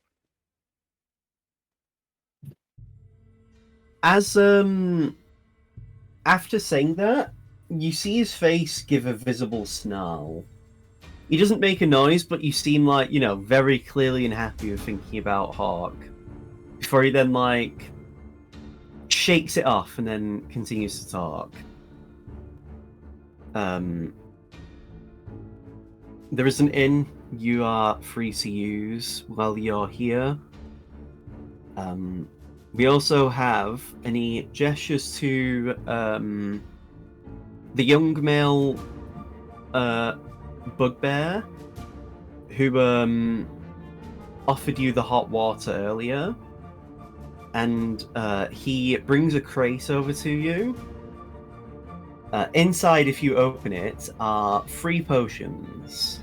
As after saying that, you see his face give a visible snarl. He doesn't make a noise, but you seem like, very clearly and happy with thinking about Hawk. before he then like shakes it off and then continues to talk. There is an inn you are free to use while you're here. We also have any gestures to the young male bugbear who offered you the hot water earlier, and he brings a crate over to you. Inside, if you open it, are 3 potions.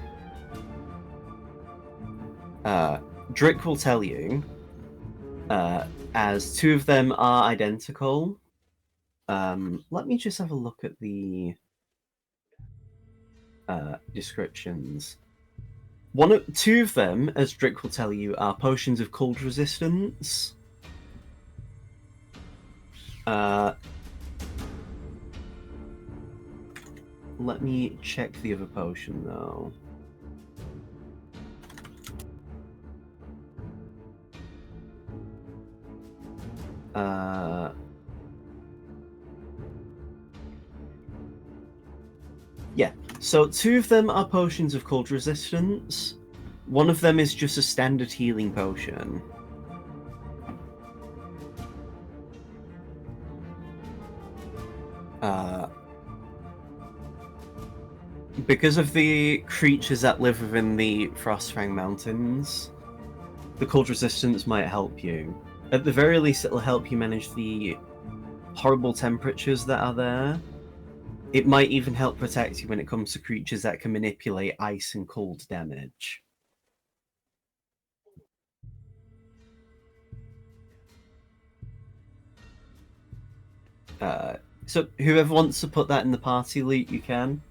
Drick will tell you, as 2 of them are identical. Let me just have a look at the descriptions. 2 of them, as Drick will tell you, are potions of cold resistance. Let me check the other potion, though. Yeah, so 2 of them are potions of cold resistance. 1 of them is just a standard healing potion. Because of the creatures that live within the Frostfang Mountains, the cold resistance might help you. At the very least, it'll help you manage the horrible temperatures that are there. It might even help protect you when it comes to creatures that can manipulate ice and cold damage. So whoever wants to put that in the party loot, you can.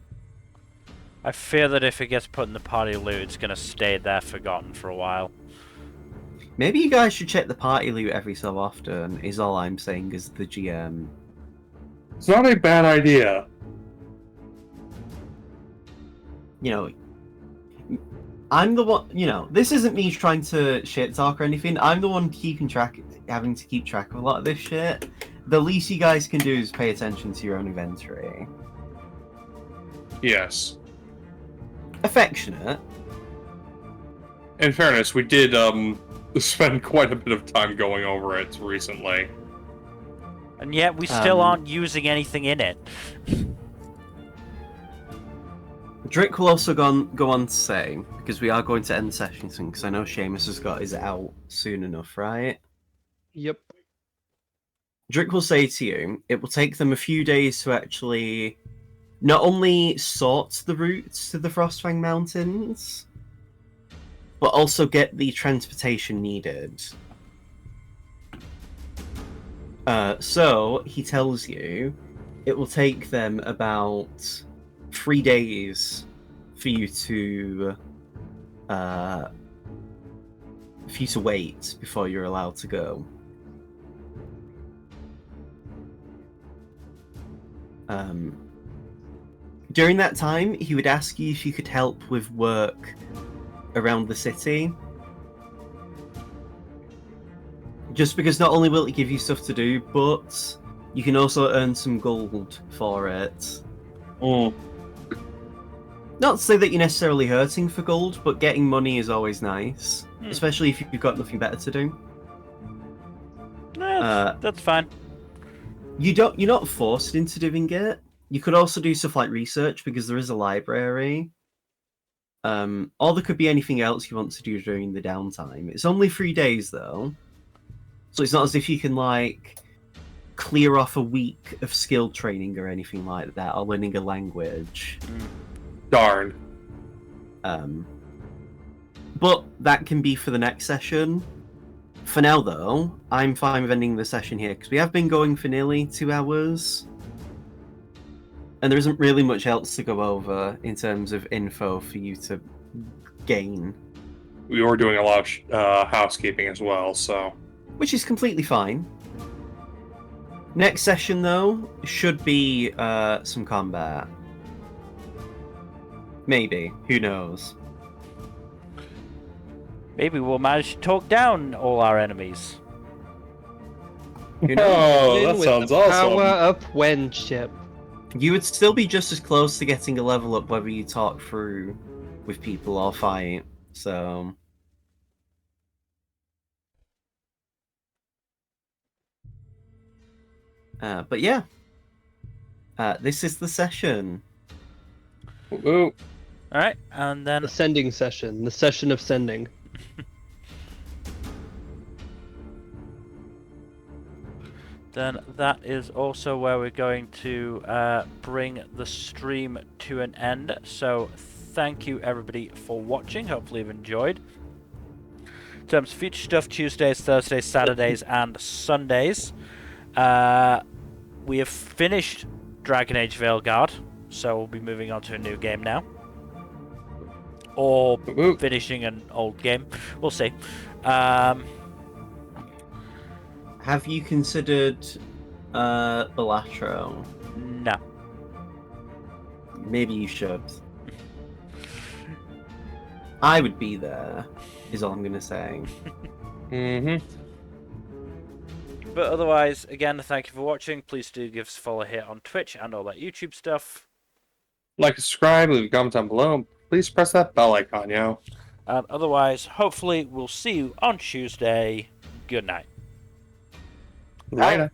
I fear that if it gets put in the party loot, it's gonna stay there forgotten for a while. Maybe you guys should check the party loot every so often, is all I'm saying as the GM. It's not a bad idea. You know, I'm the one, you know, this isn't me trying to shit talk or anything. I'm the one having to keep track of a lot of this shit. The least you guys can do is pay attention to your own inventory. Yes. Affectionate. In fairness, we did spend quite a bit of time going over it recently. And yet we still aren't using anything in it. Drick will also go on to say, because we are going to end the session soon, because I know Seamus has got his out soon enough, right? Yep. Drick will say to you, it will take them a few days to actually not only sort the routes to the Frostfang Mountains, but also get the transportation needed. So, he tells you, it will take them about 3 days for you to wait before you're allowed to go. During that time, he would ask you if you could help with work around the city. Just because not only will it give you stuff to do, but you can also earn some gold for it. Mm. Not to say that you're necessarily hurting for gold, but getting money is always nice. Especially if you've got nothing better to do. That's fine. You're not forced into doing it. You could also do stuff like research, because there is a library. Or there could be anything else you want to do during the downtime. It's only 3 days, though. So it's not as if you can, like, clear off a week of skill training or anything like that, or learning a language. Darn. But that can be for the next session. For now, though, I'm fine with ending the session here, because we have been going for nearly 2 hours. And there isn't really much else to go over in terms of info for you to gain. We were doing a lot of housekeeping as well, so... Which is completely fine. Next session, though, should be some combat. Maybe. Who knows? Maybe we'll manage to talk down all our enemies. Who knows? Oh, In that with sounds the awesome. Power up friendship. You would still be just as close to getting a level up whether you talk through with people or fight. So. But yeah. This is the session. Ooh. All right, and then The sending session. The session of sending. then that is also where we're going to bring the stream to an end. So thank you everybody for watching. Hopefully you've enjoyed. In terms of future stuff, Tuesdays, Thursdays, Saturdays, and Sundays. We have finished Dragon Age Veilguard, so we'll be moving on to a new game now. Or Ooh. finishing an old game. We'll see. Have you considered Balatro? No. Maybe you should. I would be there, is all I'm gonna say. Mm-hmm. But otherwise, again, thank you for watching. Please do give us a follow here on Twitch and all that YouTube stuff. Like, subscribe, leave a comment down below. Please press that bell icon, yo. And otherwise, hopefully, we'll see you on Tuesday. Good night. Later.